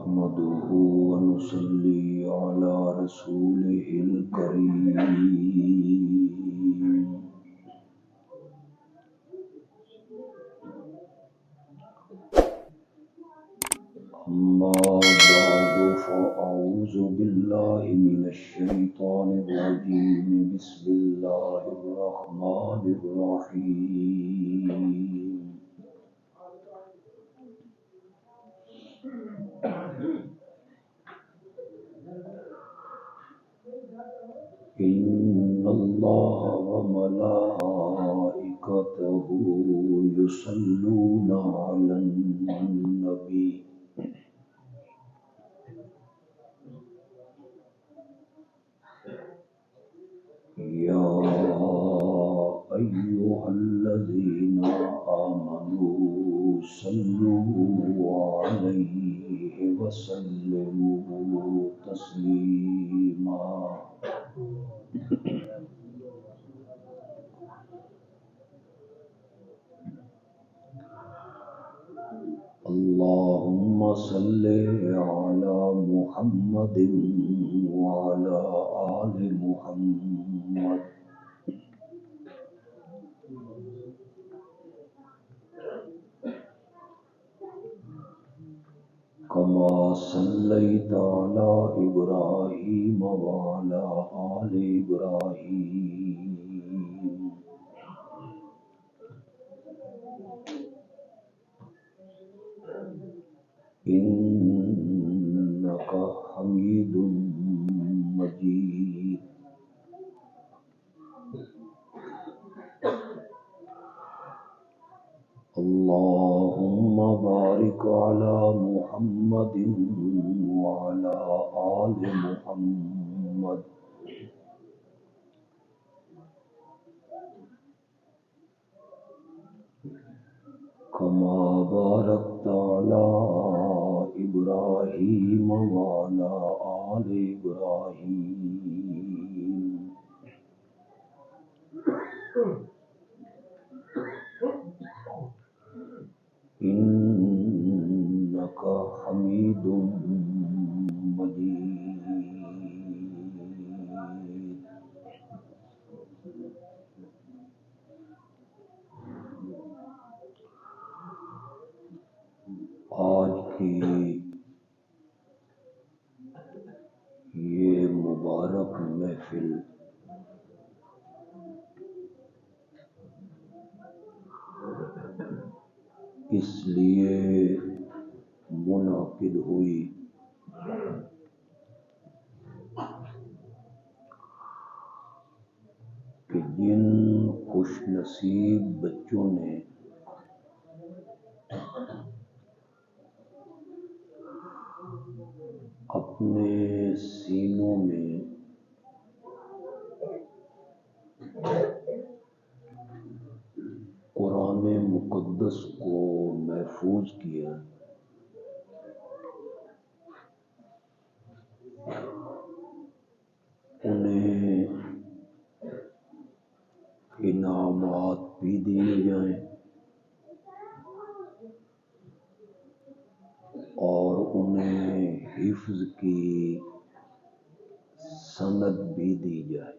نحمده ونصلي على رسوله الكريم أما بعد فأعوذ بالله من الشيطان الرجيم بسم الله الرحمن الرحيم إن الله وملائكته يصلون على النبي يا أيها الذين آمنوا صلوا عليه وسلموا تسليما اللهم صل على محمد وعلى آل محمد كما صليت على إبراهيم وعلى آل إبراهيم إنك حميد مجيد اللهم بارك على محمد وعلى آل محمد كما باركت على إبراهيم وعلى آل إبراهيم إنك حميد مجيد آج کی یہ مبارک محفل اس لیے منعقد ہوئی کہ جن خوش نصیب بچوں نے اپنے سینوں میں قرآن مقدس کو محفوظ کیا، انہیں انعامات بھی دیے جائیں اور انہیں حفظ کی سند بھی دی جائے۔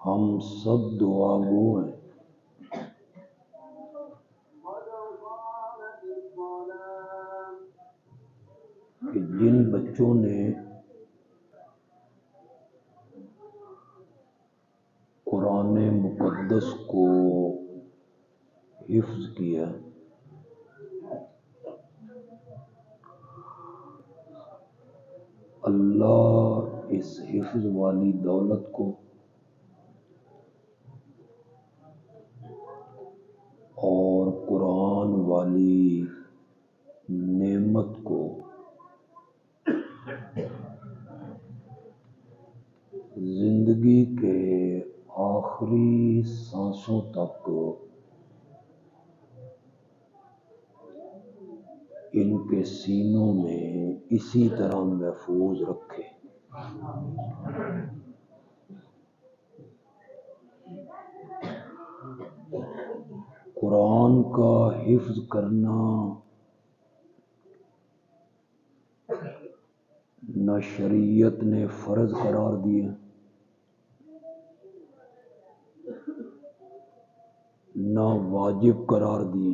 ہم سب دعا گو ہیں کہ جن بچوں نے قرآن مقدس کو حفظ کیا، اللہ اس حفظ والی دولت کو اور قرآن والی نعمت کو زندگی کے آخری سانسوں تک ان کے سینوں میں اسی طرح محفوظ رکھے۔ قرآن کا حفظ کرنا نہ شریعت نے فرض قرار دیا نہ واجب قرار دیے،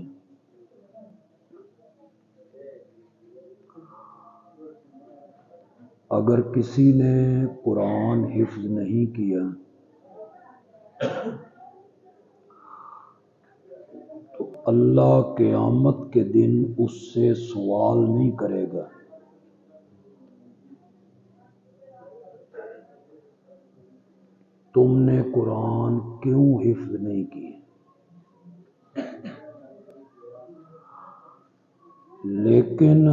اگر کسی نے قرآن حفظ نہیں کیا تو اللہ قیامت کے دن اس سے سوال نہیں کرے گا۔ تم نے قرآن کیوں حفظ نہیں کی؟ لیکن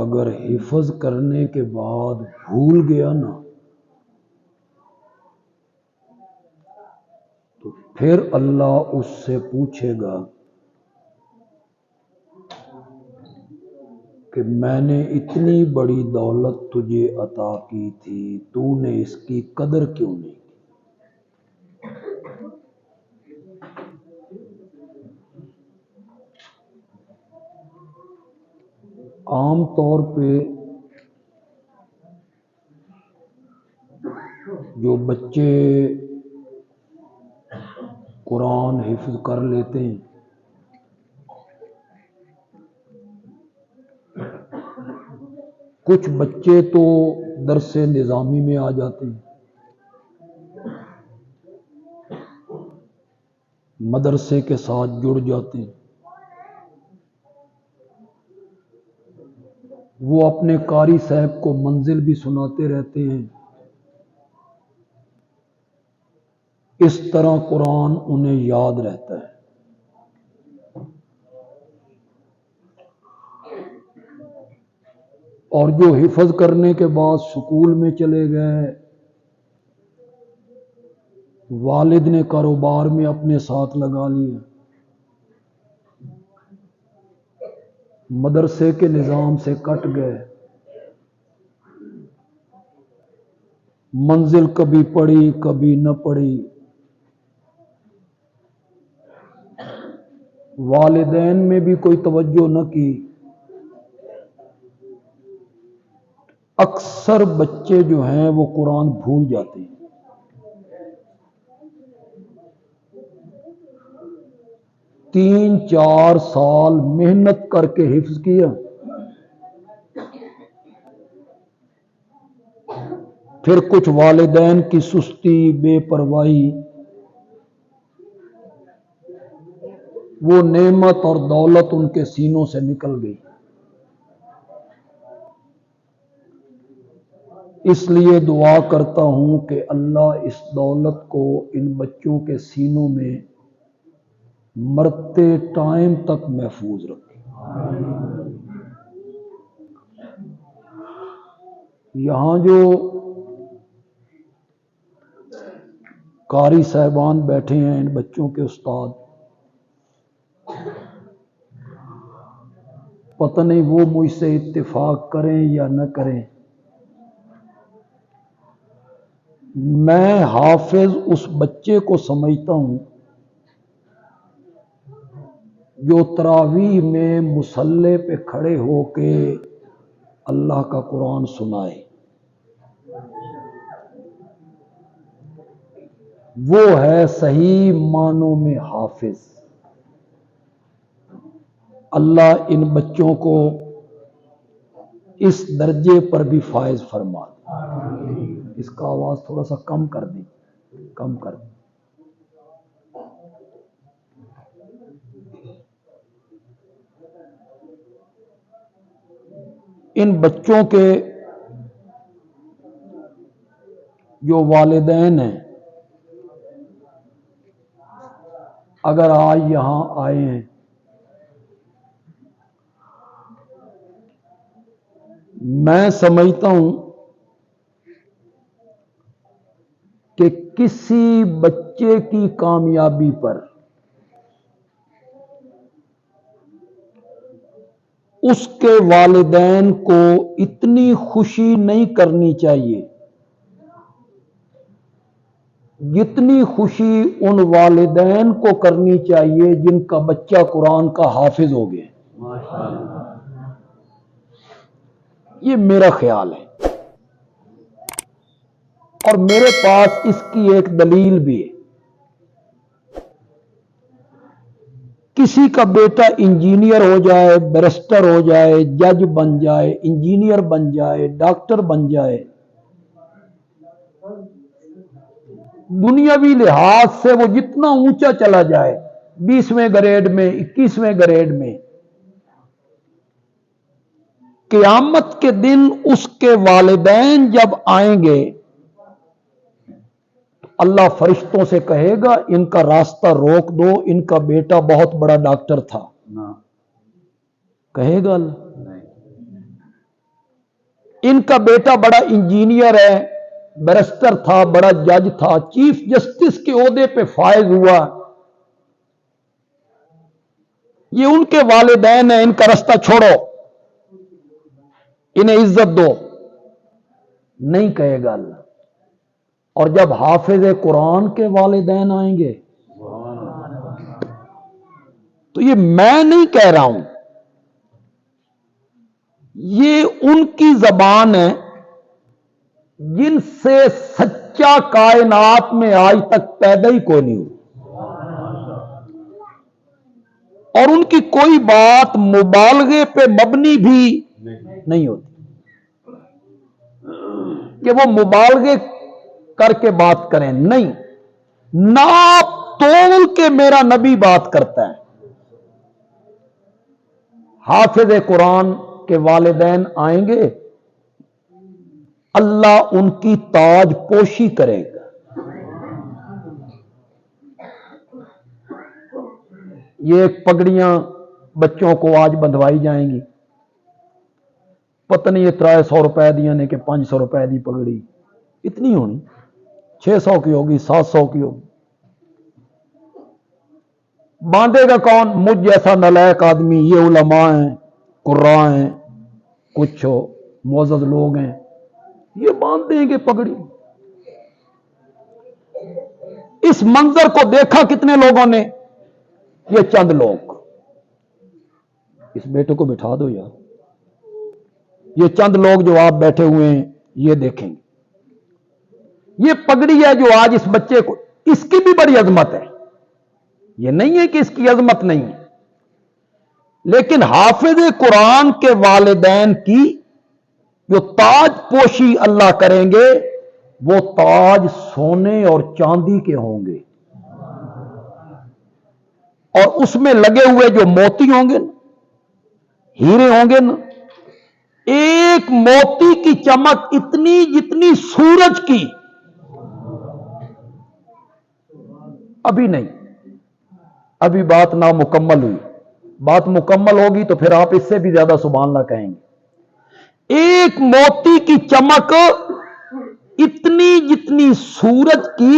اگر حفظ کرنے کے بعد بھول گیا نا تو پھر اللہ اس سے پوچھے گا کہ میں نے اتنی بڑی دولت تجھے عطا کی تھی، تو نے اس کی قدر کیوں نہیں کی؟ عام طور پہ جو بچے قرآن حفظ کر لیتے ہیں کچھ بچے تو درس نظامی میں آ جاتے ہیں، مدرسے کے ساتھ جڑ جاتے ہیں، وہ اپنے قاری صاحب کو منزل بھی سناتے رہتے ہیں، اس طرح قرآن انہیں یاد رہتا ہے۔ اور جو حفظ کرنے کے بعد سکول میں چلے گئے، والد نے کاروبار میں اپنے ساتھ لگا لیا، مدرسے کے نظام سے کٹ گئے، منزل کبھی پڑھی کبھی نہ پڑھی، والدین میں بھی کوئی توجہ نہ کی، اکثر بچے جو ہیں وہ قرآن بھول جاتے ہیں۔ تین چار سال محنت کر کے حفظ کیا، پھر کچھ والدین کی سستی، بے پرواہی، وہ نعمت اور دولت ان کے سینوں سے نکل گئی۔ اس لیے دعا کرتا ہوں کہ اللہ اس دولت کو ان بچوں کے سینوں میں مرتے ٹائم تک محفوظ رکھے۔ یہاں جو قاری صاحبان بیٹھے ہیں، ان بچوں کے استاد، پتہ نہیں وہ مجھ سے اتفاق کریں یا نہ کریں، میں حافظ اس بچے کو سمجھتا ہوں جو تراویح میں مصلی پہ کھڑے ہو کے اللہ کا قرآن سنائے، وہ ہے صحیح معنوں میں حافظ۔ اللہ ان بچوں کو اس درجے پر بھی فائز فرما دے۔ اس کا آواز تھوڑا سا کم کر دیں، کم کر دیں۔ ان بچوں کے جو والدین ہیں، اگر آج یہاں آئے ہیں، میں سمجھتا ہوں کہ کسی بچے کی کامیابی پر اس کے والدین کو اتنی خوشی نہیں کرنی چاہیے جتنی خوشی ان والدین کو کرنی چاہیے جن کا بچہ قرآن کا حافظ ہو گیا. یہ میرا خیال ہے اور میرے پاس اس کی ایک دلیل بھی ہے. کسی کا بیٹا انجینئر ہو جائے، بیرسٹر ہو جائے، جج بن جائے، انجینئر بن جائے، ڈاکٹر بن جائے، دنیاوی لحاظ سے وہ جتنا اونچا چلا جائے، 20ویں گریڈ میں، 21ویں گریڈ میں، قیامت کے دن اس کے والدین جب آئیں گے اللہ فرشتوں سے کہے گا ان کا راستہ روک دو، ان کا بیٹا بہت بڑا ڈاکٹر تھا. کہے گا اللہ؟ ان کا بیٹا بڑا انجینئر ہے، بیرسٹر تھا، بڑا جج تھا، چیف جسٹس کے عہدے پہ فائز ہوا، یہ ان کے والدین ہیں، ان کا راستہ چھوڑو، انہیں عزت دو. نہیں کہے گا اللہ. اور جب حافظ قرآن کے والدین آئیں گے تو یہ میں نہیں کہہ رہا ہوں، یہ ان کی زبان ہے جن سے سچا کائنات میں آج تک پیدا ہی کوئی نہیں ہوا، اور ان کی کوئی بات مبالغے پہ مبنی بھی نہیں ہوتی کہ وہ مبالغے کر کے بات کریں. نہیں، ناپ تول کے میرا نبی بات کرتا ہے. حافظ قرآن کے والدین آئیں گے، اللہ ان کی تاج پوشی کرے گا. یہ پگڑیاں بچوں کو آج بندھوائی جائیں گی، پتہ نہیں یہ 300 روپے دیا نے کہ 500 روپے دی پگڑی، اتنی ہونی، 600 کی ہوگی، 700 کی ہوگی. باندھے گا کون؟ مجھ جیسا نالائق آدمی. یہ علماء ہیں، قراء ہیں، کچھ معزز لوگ ہیں، یہ باندھ دیں گے پگڑی. اس منظر کو دیکھا کتنے لوگوں نے؟ یہ چند لوگ. اس بیٹے کو بٹھا دو یار. یہ چند لوگ جو آپ بیٹھے ہوئے ہیں یہ دیکھیں گے. یہ پگڑی ہے جو آج اس بچے کو، اس کی بھی بڑی عظمت ہے، یہ نہیں ہے کہ اس کی عظمت نہیں ہے، لیکن حافظ قرآن کے والدین کی جو تاج پوشی اللہ کریں گے وہ تاج سونے اور چاندی کے ہوں گے، اور اس میں لگے ہوئے جو موتی ہوں گے، ہیرے ہوں گے نا، ایک موتی کی چمک اتنی جتنی سورج کی. ابھی نہیں، ابھی بات نامکمل ہوئی. بات مکمل ہوگی تو پھر آپ اس سے بھی زیادہ سبحان اللہ کہیں گے. ایک موتی کی چمک اتنی جتنی سورج کی،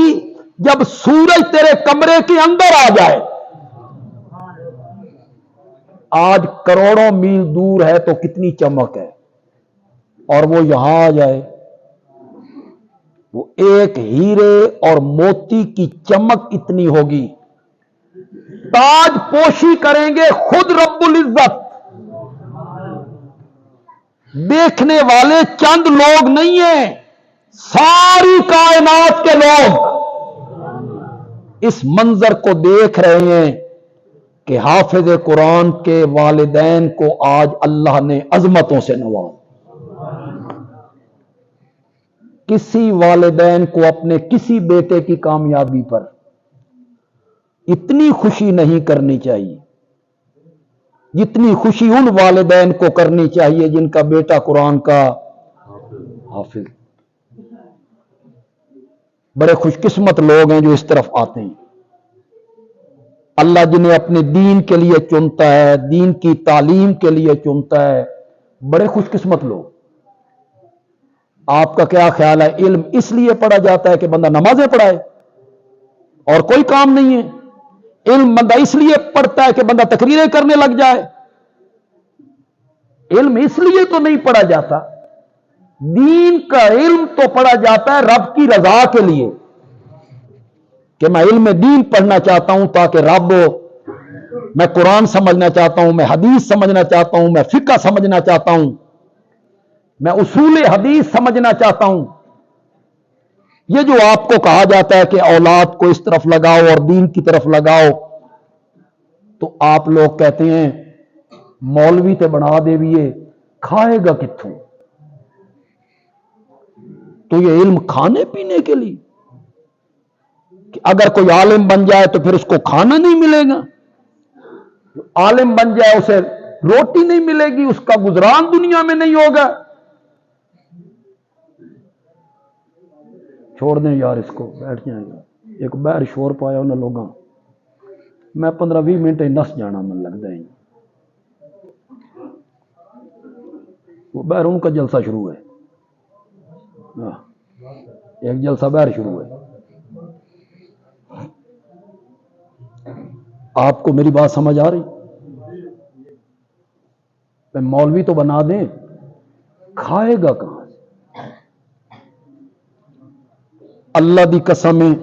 جب سورج تیرے کمرے کے اندر آ جائے، آج کروڑوں میل دور ہے تو کتنی چمک ہے، اور وہ یہاں آ جائے، وہ ایک ہیرے اور موتی کی چمک اتنی ہوگی. تاج پوشی کریں گے خود رب العزت. دیکھنے والے چند لوگ نہیں ہیں، ساری کائنات کے لوگ اس منظر کو دیکھ رہے ہیں کہ حافظ قرآن کے والدین کو آج اللہ نے عظمتوں سے نوازا. کسی والدین کو اپنے کسی بیٹے کی کامیابی پر اتنی خوشی نہیں کرنی چاہیے جتنی خوشی ان والدین کو کرنی چاہیے جن کا بیٹا قرآن کا حافظ. بڑے خوش قسمت لوگ ہیں جو اس طرف آتے ہیں. اللہ جنہیں اپنے دین کے لیے چنتا ہے، دین کی تعلیم کے لیے چنتا ہے، بڑے خوش قسمت لوگ. آپ کا کیا خیال ہے؟ علم اس لیے پڑھا جاتا ہے کہ بندہ نمازیں پڑھائے اور کوئی کام نہیں ہے؟ علم بندہ اس لیے پڑھتا ہے کہ بندہ تقریریں کرنے لگ جائے؟ علم اس لیے تو نہیں پڑھا جاتا. دین کا علم تو پڑھا جاتا ہے رب کی رضا کے لیے. کہ میں علم دین پڑھنا چاہتا ہوں تاکہ رب، میں قرآن سمجھنا چاہتا ہوں، میں حدیث سمجھنا چاہتا ہوں، میں فقہ سمجھنا چاہتا ہوں، میں اصول حدیث سمجھنا چاہتا ہوں. یہ جو آپ کو کہا جاتا ہے کہ اولاد کو اس طرف لگاؤ اور دین کی طرف لگاؤ، تو آپ لوگ کہتے ہیں مولوی تے بنا دے بھی یہ کھائے گا کتوں؟ تو یہ علم کھانے پینے کے لیے کہ اگر کوئی عالم بن جائے تو پھر اس کو کھانا نہیں ملے گا، عالم بن جائے اسے روٹی نہیں ملے گی، اس کا گزران دنیا میں نہیں ہوگا. چھوڑ دیں یار اس کو، بیٹھ جائیں گے. ایک باہر شور پایا انہوں لوگوں، میں 15-20 منٹ نس جانا من لگتا ہے. وہ باہر ان کا جلسہ شروع ہے، ایک جلسہ باہر شروع ہے. آپ کو میری بات سمجھ آ رہی؟ مولوی تو بنا دیں، کھائے گا کہاں سے؟ اللہ دی قسم ہے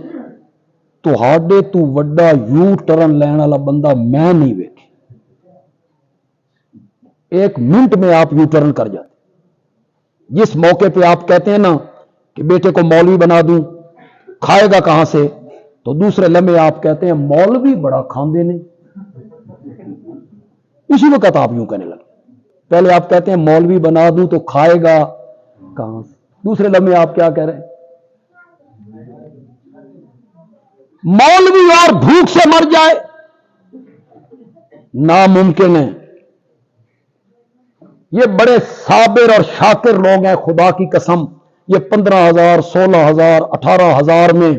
تو ہاڈے تو وڈا یو ٹرن لین والا بندہ میں نہیں ویکھی. 1 منٹ میں آپ یو ٹرن کر جاتے. جس موقع پہ آپ کہتے ہیں نا کہ بیٹے کو مولوی بنا دوں، کھائے گا کہاں سے، تو دوسرے لمحے آپ کہتے ہیں مولوی بڑا کھاندے نہیں. اسی وقت آپ یوں کہنے لگے. پہلے آپ کہتے ہیں مولوی بنا دوں تو کھائے گا کہاں سے، دوسرے لمحے آپ کیا کہہ رہے ہیں؟ مولوی اور بھوک سے مر جائے ناممکن ہے. یہ بڑے صابر اور شاکر لوگ ہیں، خدا کی قسم. یہ 15,000 16,000 18,000 میں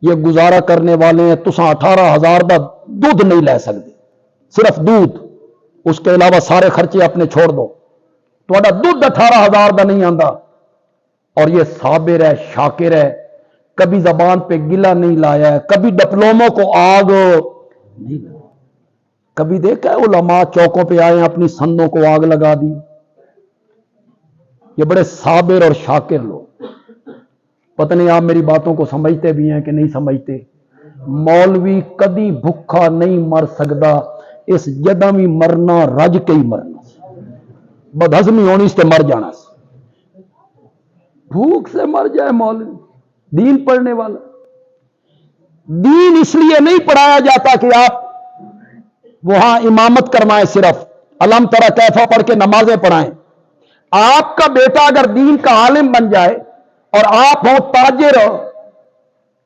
یہ گزارا کرنے والے ہیں. تساں 18,000 کا دودھ نہیں لے سکتے، صرف دودھ، اس کے علاوہ سارے خرچے اپنے چھوڑ دو، تو دودھ 18,000 کا نہیں آتا. اور یہ صابر ہے، شاکر ہے، کبھی زبان پہ گلا نہیں لایا ہے، کبھی ڈپلوموں کو آگ نہیں لایا. کبھی دیکھا ہے علماء چوکوں پہ آئے ہیں اپنی سندوں کو آگ لگا دی؟ یہ بڑے صابر اور شاکر لوگ. پتہ نہیں آپ میری باتوں کو سمجھتے بھی ہیں کہ نہیں سمجھتے. مولوی کدی بھوکا نہیں مر سکتا، اس جدہ بھی مرنا رج کے ہی مرنا، بدہضمی ہونی سے مر جانا. بھوک سے مر جائے مولوی، دین پڑھنے والا. دین اس لیے نہیں پڑھایا جاتا کہ آپ وہاں امامت کروائیں، صرف علم ترى کیفا پڑھ کے نمازیں پڑھائیں. آپ کا بیٹا اگر دین کا عالم بن جائے اور آپ ہو تاجر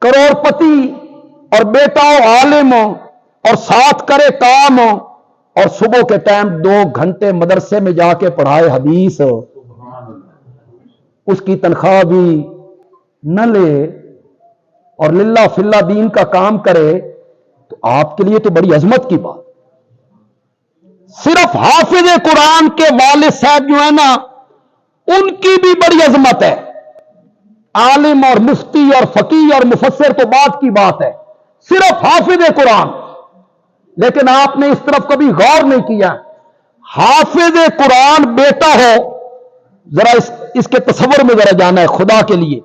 کروڑ پتی اور بیٹا ہو عالم ہو اور ساتھ کرے کام ہو اور صبح کے ٹائم 2 گھنٹے مدرسے میں جا کے پڑھائے حدیث، اس کی تنخواہ بھی نہ لے اور للہ فی اللہ دین کا کام کرے، تو آپ کے لیے تو بڑی عظمت کی بات. صرف حافظ قرآن کے والد صاحب جو ہے نا، ان کی بھی بڑی عظمت ہے. عالم اور مفتی اور فقیہ اور مفسر تو بات کی بات ہے، صرف حافظ قرآن. لیکن آپ نے اس طرف کبھی غور نہیں کیا. حافظ قرآن بیٹا ہو، ذرا اس کے تصور میں ذرا جانا ہے خدا کے لیے.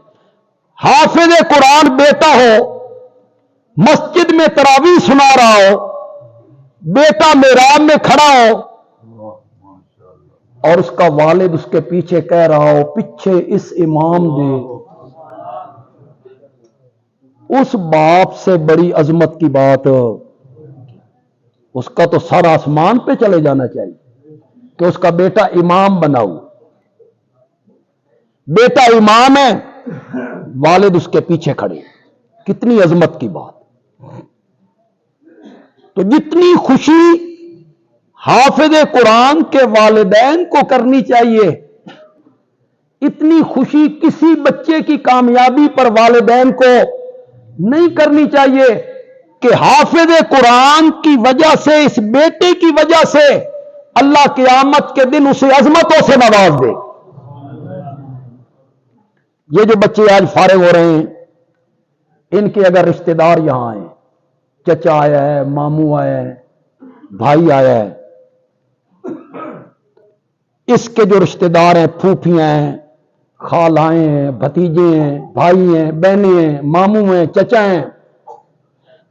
حافظ قرآن بیٹا ہو، مسجد میں تراویح سنا رہا ہو، بیٹا محراب میں کھڑا ہو اور اس کا والد اس کے پیچھے کہہ رہا ہو پیچھے اس امام دے. اس باپ سے بڑی عظمت کی بات، اس کا تو سر آسمان پہ چلے جانا چاہیے کہ اس کا بیٹا امام بناؤ. بیٹا امام ہے، والد اس کے پیچھے کھڑے. کتنی عظمت کی بات. تو جتنی خوشی حافظ قرآن کے والدین کو کرنی چاہیے، اتنی خوشی کسی بچے کی کامیابی پر والدین کو نہیں کرنی چاہیے کہ حافظ قرآن کی وجہ سے، اس بیٹے کی وجہ سے اللہ قیامت کے دن اسے عظمتوں سے نواز دے. یہ جو بچے آج فارغ ہو رہے ہیں، ان کے اگر رشتہ دار یہاں آئے، چچا آیا ہے، ماموں آیا ہے، بھائی آیا ہے، اس کے جو رشتہ دار ہیں، پھوپھیاں ہیں، خالائیں ہیں، بھتیجے ہیں، بھائی ہیں، بہنیں ہیں، ماموں ہیں، چچا ہیں،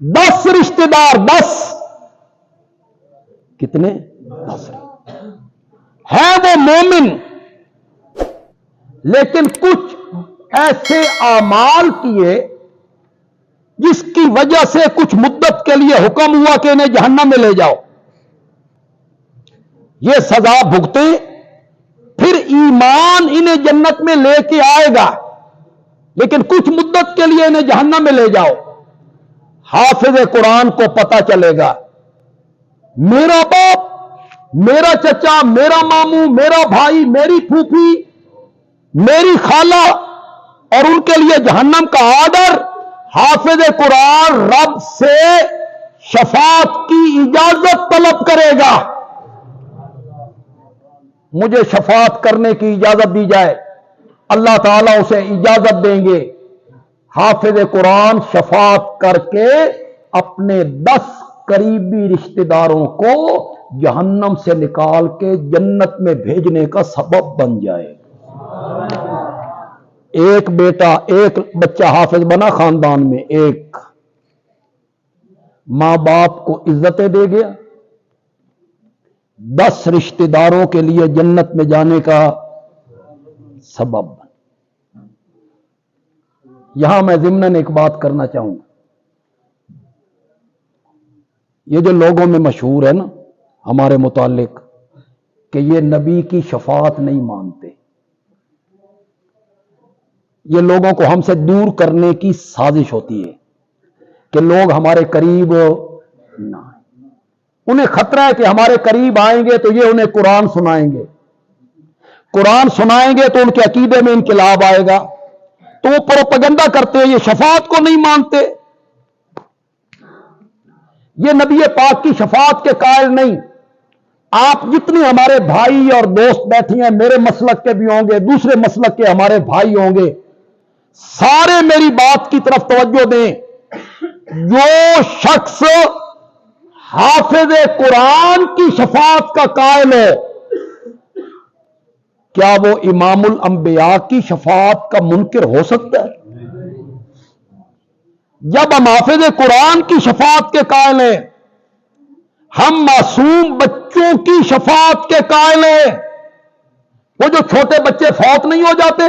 10 रिश्तेदार, 10 कितने 10 है वो मोमिन, लेकिन कुछ ऐसे आमाल किए जिसकी वजह से कुछ मुद्दत के लिए हुक्म हुआ कि इन्हें जहन्नम में ले जाओ, ये सजा भुगते, फिर ईमान इन्हें जन्नत में लेके आएगा, लेकिन कुछ मुद्दत के लिए इन्हें जहन्नम में ले जाओ। हाफिज कुरान को पता चलेगा मेरा बाप, मेरा चचा, मेरा मामू, मेरा भाई, मेरी फूफी, मेरी खाला, और उनके लिए जहन्नम का आर्डर। हाफिज कुरान रब से शफात की इजाजत तलब करेगा, मुझे शफात करने की इजाजत दी जाए, अल्लाह ताला उसे इजाजत देंगे। हाफिज कुरान शफात करके अपने 10 करीबी रिश्तेदारों को जहन्नम से निकाल के जन्नत में भेजने का सबब बन जाए। एक बेटा, एक बच्चा हाफिज बना खानदान में, एक मां बाप को इज्जतें दे गया, 10 रिश्तेदारों के लिए जन्नत में जाने का सबब। यहां मैं ज़िम्नन एक बात करना चाहूंगा, ये जो लोगों में मशहूर है ना हमारे मुतालिक कि ये नबी की शफात नहीं मानते, ये लोगों को हमसे दूर करने की साजिश होती है कि लोग हमारे करीब ना आए। उन्हें खतरा है कि हमारे करीब आएंगे तो ये उन्हें कुरान सुनाएंगे, कुरान सुनाएंगे तो उनके अकीदे में इनकलाब आएगा, तो वो प्रोपेगेंडा करते हैं, ये शफात को नहीं मानते, ये नबी पाक की शफात के कायल नहीं। आप जितने हमारे भाई और दोस्त बैठे हैं, मेरे मसलक के भी होंगे, दूसरे मसलक के हमारे भाई होंगे, सारे मेरी बात की तरफ तवज्जो दें। जो शख्स हाफिज कुरान की शफात का कायल है, क्या वो इमामुल अंबिया की शफात का मुनकिर हो सकता है? जब हम हाफिज कुरान की शफात के कायल हैं, हम मासूम बच्चों की शफात के कायल हैं। वो जो छोटे बच्चे फौत नहीं हो जाते,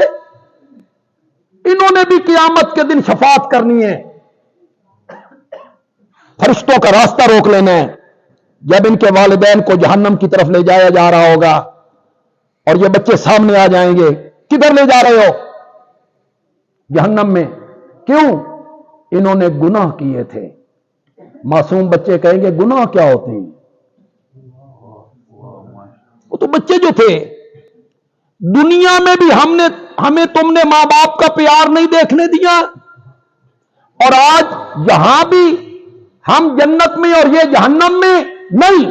इन्होंने भी क़यामत के दिन शफात करनी है। फरिश्तों का रास्ता रोक लेना है। जब इनके वालिदैन को जहन्नम की तरफ ले जाया जा रहा होगा और ये बच्चे सामने आ जाएंगे, किधर ले जा रहे हो? जहन्नम में। क्यों? इन्होंने गुनाह किए थे। मासूम बच्चे कहेंगे गुनाह क्या होते हैं? वो तो बच्चे जो थे, दुनिया में भी हमें तुमने मां बाप का प्यार नहीं देखने दिया, और आज यहां भी हम जन्नत में और ये जहन्नम में नहीं।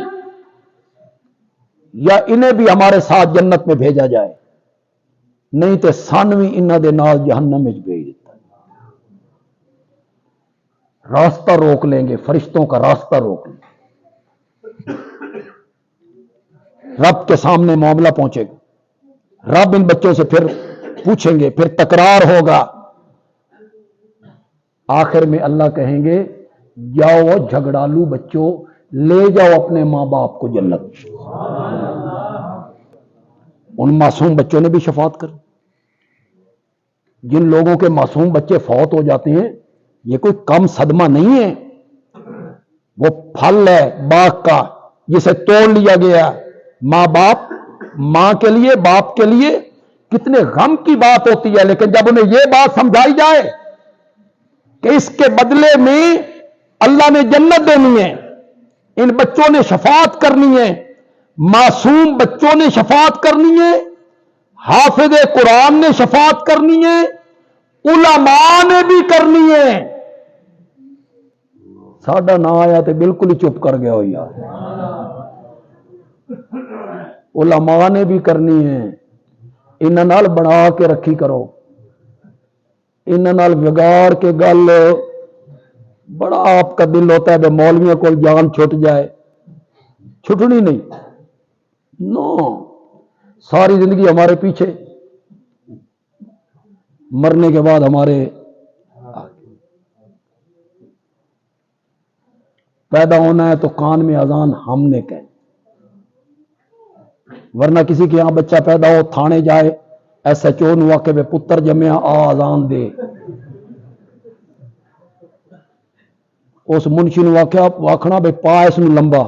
या इन्हें भी हमारे साथ जन्नत में भेजा जाए, नहीं तो सानवी इन्हां दे नाल जहन्नम में भेज देता। रास्ता रोक लेंगे, फरिश्तों का रास्ता रोक लेंगे। रब के सामने मामला पहुंचेगा, रब इन बच्चों से फिर पूछेंगे, फिर तकरार होगा। आखिर में अल्लाह कहेंगे जाओ झगड़ालू बच्चों, ले जाओ अपने मां बाप को जन्नत। उन मासूम बच्चों ने भी शफात कर। जिन लोगों के मासूम बच्चे फौत हो जाते हैं, ये कोई कम सदमा नहीं है। वो फल है बाग का जिसे तोड़ लिया गया। मां बाप, मां के लिए, बाप के लिए कितने गम की बात होती है, लेकिन जब उन्हें यह बात समझाई जाए कि इसके बदले में अल्लाह ने जन्नत देनी है, इन बच्चों ने शफात करनी है, मासूम बच्चों ने शफात करनी है, हाफिज कुरान ने शफात करनी है, उलमा ने भी करनी है। साडा ना आया तो बिल्कुल ही चुप कर गया हो यार। उलमा ने भी करनी है। इन्हां नाल बना के रखी करो, इन्हां नाल बिगाड़ के गल। बड़ा आपका दिल होता है कि मौलवियों को जान छुट जाए, छुटनी नहीं। नो, सारी जिंदगी हमारे पीछे, मरने के बाद हमारे। पैदा होना है तो कान में अजान हमने कही, वरना किसी के यहां बच्चा पैदा हो, थाने जाए, SHO नु आके वे पुत्र जमया आ अजान दे, उस मुंशी नु आख्या आखना बे पा इस नु लंबा,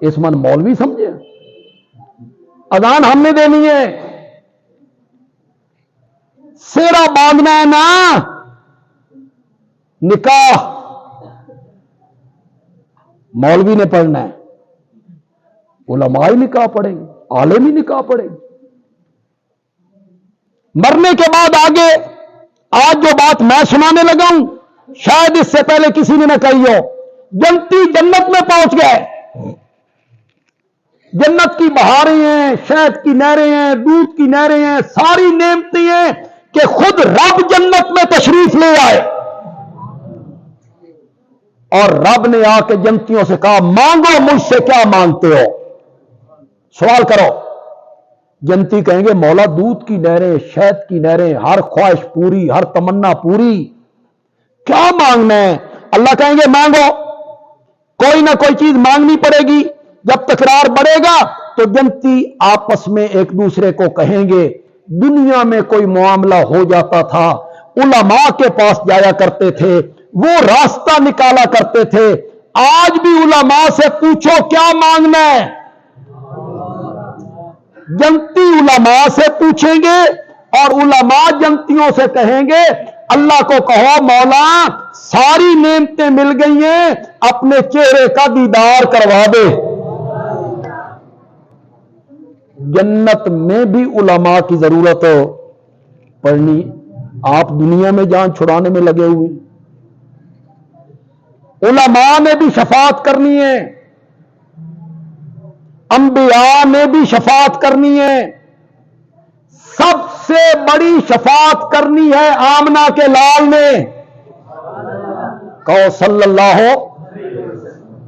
इस मन मौलवी समझे, अजान हमने देनी है। सेरा बांधना है ना, निकाह मौलवी ने पढ़ना है, उलमा ही निकाह पढ़ेंगे, आलिम ही निकाह पढ़ेंगे। मरने के बाद आगे आज जो बात मैं सुनाने लगा हूं, शायद इससे पहले किसी ने न कही हो। जन्नती जन्नत में पहुंच गए, जन्नत की बहारें हैं, शहद की नहरें हैं, दूध की नहरें हैं, सारी नेमतें हैं कि खुद रब जन्नत में तशरीफ ले आए। और रब ने आके जन्नतियों से कहा मांगो मुझसे क्या मांगते हो, सवाल करो। जन्नती कहेंगे मौला दूध की नहरें, शहद की नहरें, हर ख्वाहिश पूरी, हर तमन्ना पूरी, क्या मांगना है? अल्लाह कहेंगे मांगो, कोई ना कोई चीज मांगनी पड़ेगी। जब तकरार बढ़ेगा तो जन्नती आपस में एक दूसरे को कहेंगे दुनिया में कोई मामला हो जाता था, उलमा के पास जाया करते थे, वो रास्ता निकाला करते थे। आज भी उलमा से पूछो क्या मांगना है, जन्नती उलमा से पूछेंगे और उलमा जन्नतियों से कहेंगे अल्लाह को कहो मौला सारी नेमतें मिल गई हैं, अपने चेहरे का दीदार करवा दे। जन्नत में भी उलमा की जरूरत पड़नी। आप दुनिया में जान छुड़ाने में लगे हुए, उलमा ने भी शफात करनी है, अंबिया ने भी शफात करनी है। सबसे बड़ी शफात करनी है आमना के लाल ने, कहो सल्लल्लाहु।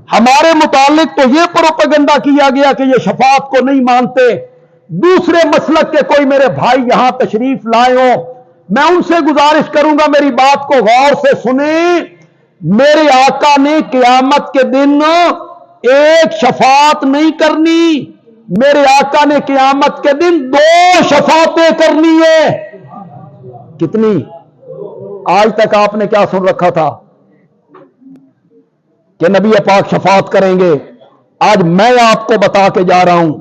हमारे मुतालिक तो यह प्रोपेगेंडा किया गया कि ये शफात को नहीं मानते। दूसरे मसलक के कोई मेरे भाई यहां तशरीफ लाए हो, मैं उनसे गुजारिश करूंगा मेरी बात को गौर से सुने। मेरे आका ने क़यामत के दिन एक शफात नहीं करनी, मेरे आका ने क़यामत के दिन 2 शफातें करनी है। कितनी? आज तक आपने क्या सुन रखा था कि नबी पाक शफात करेंगे। आज मैं आपको बता के जा रहा हूं,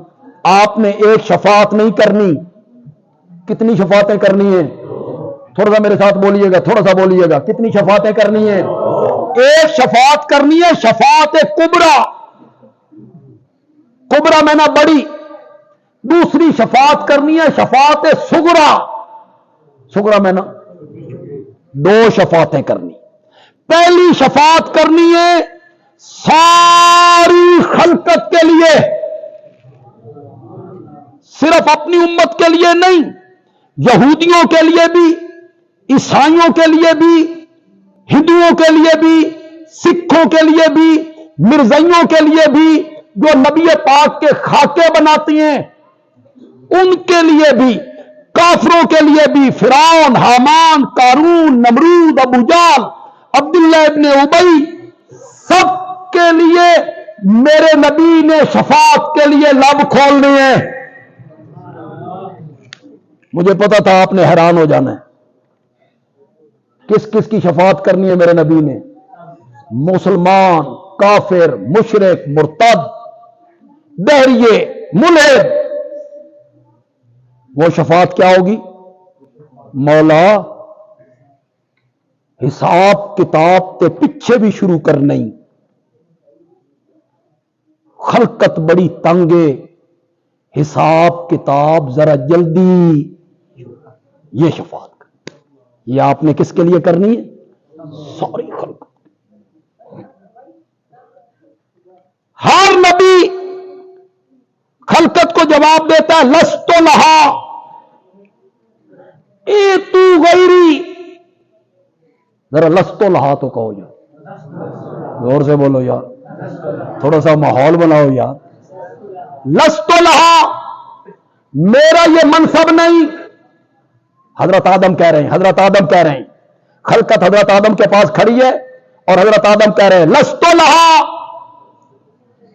आपने एक शफात नहीं करनी। कितनी शफातें करनी है? थोड़ा सा मेरे साथ बोलिएगा, थोड़ा सा बोलिएगा। कितनी शफातें करनी है? एक शफात करनी है, शफात कुबरा। कुबरा में ना बड़ी। दूसरी शफात करनी है शफात सुगरा। सुगरा में ना 2 शफातें करनी। पहली शफात करनी है सारी खलकत के लिए, सिर्फ अपनी उम्मत के लिए नहीं, यहूदियों के लिए भी, ईसाइयों के लिए भी, हिंदुओं के लिए भी, सिखों के लिए भी, मिर्जाइयों के लिए भी, जो नबी पाक के खाके बनाती हैं उनके लिए भी, काफरों के लिए भी, फिरौन, हामान, कारून, नमरूद, अबू जाल, अब्दुल्ला इब्ने उबई, सब के लिए मेरे नबी ने शफात के लिए लब खोलने हैं। मुझे पता था आपने हैरान हो जाना है। किस किस की शफात करनी है मेरे नबी ने? मुसलमान, काफिर, मुशरिक, मुर्तद, दहरिये, मुल्हिद। वो शफात क्या होगी? मौला हिसाब किताब ते पिछे भी शुरू कर नहीं, खलकत बड़ी तंगे, हिसाब किताब जरा जल्दी। ये शफात ये आपने किसके लिए करनी है? सारी खलकत। हर नबी खलकत को जवाब देता है लस्तो लहा ए तू गैरी। जरा लस्तो लहा तो कहो यार, जोर से बोलो यार, थोड़ा सा माहौल बनाओ यार। लस्तो लहा, मेरा ये मनसब नहीं। हजरत आदम कह रहे हैं, हजरत आदम कह रहे हैं, खलकत हजरत आदम के पास खड़ी है और हजरत आदम कह रहे हैं लस्तो लहा,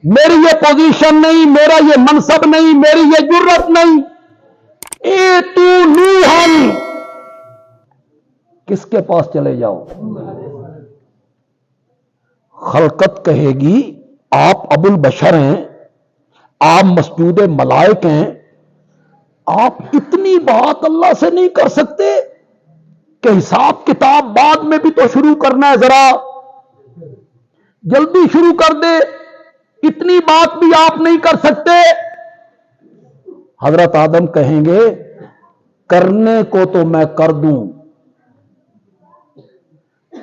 मेरी ये पोजीशन नहीं, मेरा ये मनसब नहीं, मेरी ये जुर्रत नहीं। ए तू नूहन, किसके पास चले जाओ? खलकत कहेगी आप अबुल बशर हैं, आप मसजूद मलाइक हैं, आप इतनी बात अल्लाह से नहीं कर सकते कि हिसाब किताब बाद में भी तो शुरू करना है, जरा जल्दी शुरू कर दे, इतनी बात भी आप नहीं कर सकते। हजरत आदम कहेंगे करने को तो मैं कर दूं।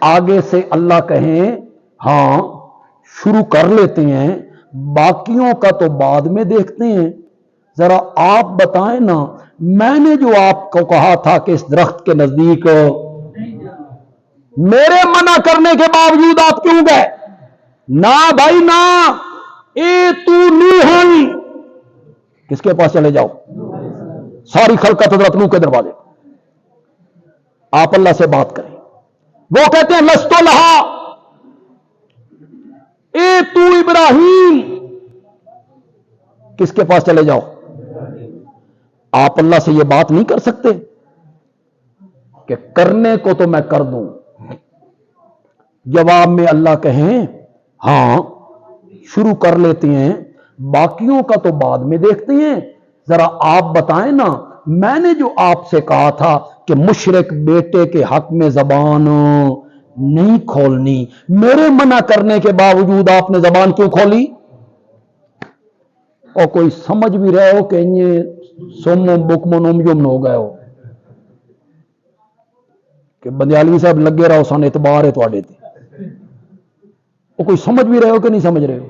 आगे से अल्लाह कहें हां शुरू कर लेते हैं, बाकियों का तो बाद में देखते हैं। जरा आप बताएं ना, मैंने जो आपको कहा था कि इस दरख्त के नजदीक, मेरे मना करने के बावजूद आप क्यों गए? ना भाई ना, ए तू नूहन, किसके पास चले जाओ? सारी खलकत हजरत नूह के दरवाजे। आप अल्लाह से बात करें। वो कहते हैं लस्तो लहा, ए तू इब्राहिम, किसके पास चले जाओ? आप अल्लाह से यह बात नहीं कर सकते कि करने को तो मैं कर दूं। जवाब में अल्लाह कहें हां शुरू कर लेते हैं, बाकियों का तो बाद में देखते हैं। जरा आप बताएं ना, मैंने जो आपसे कहा था कि मुशरिक बेटे के हक में जबान नहीं खोलनी, मेरे मना करने के बावजूद आपने जबान क्यों खोली? और कोई समझ भी रहे हो कि ये सोमो बुकमो नोमयुम हो गए हो कि बंदियालवी साहब लगे रहो सन इतबार है थोड़े ते। वो कोई समझ भी रहे हो कि नहीं समझ रहे हो?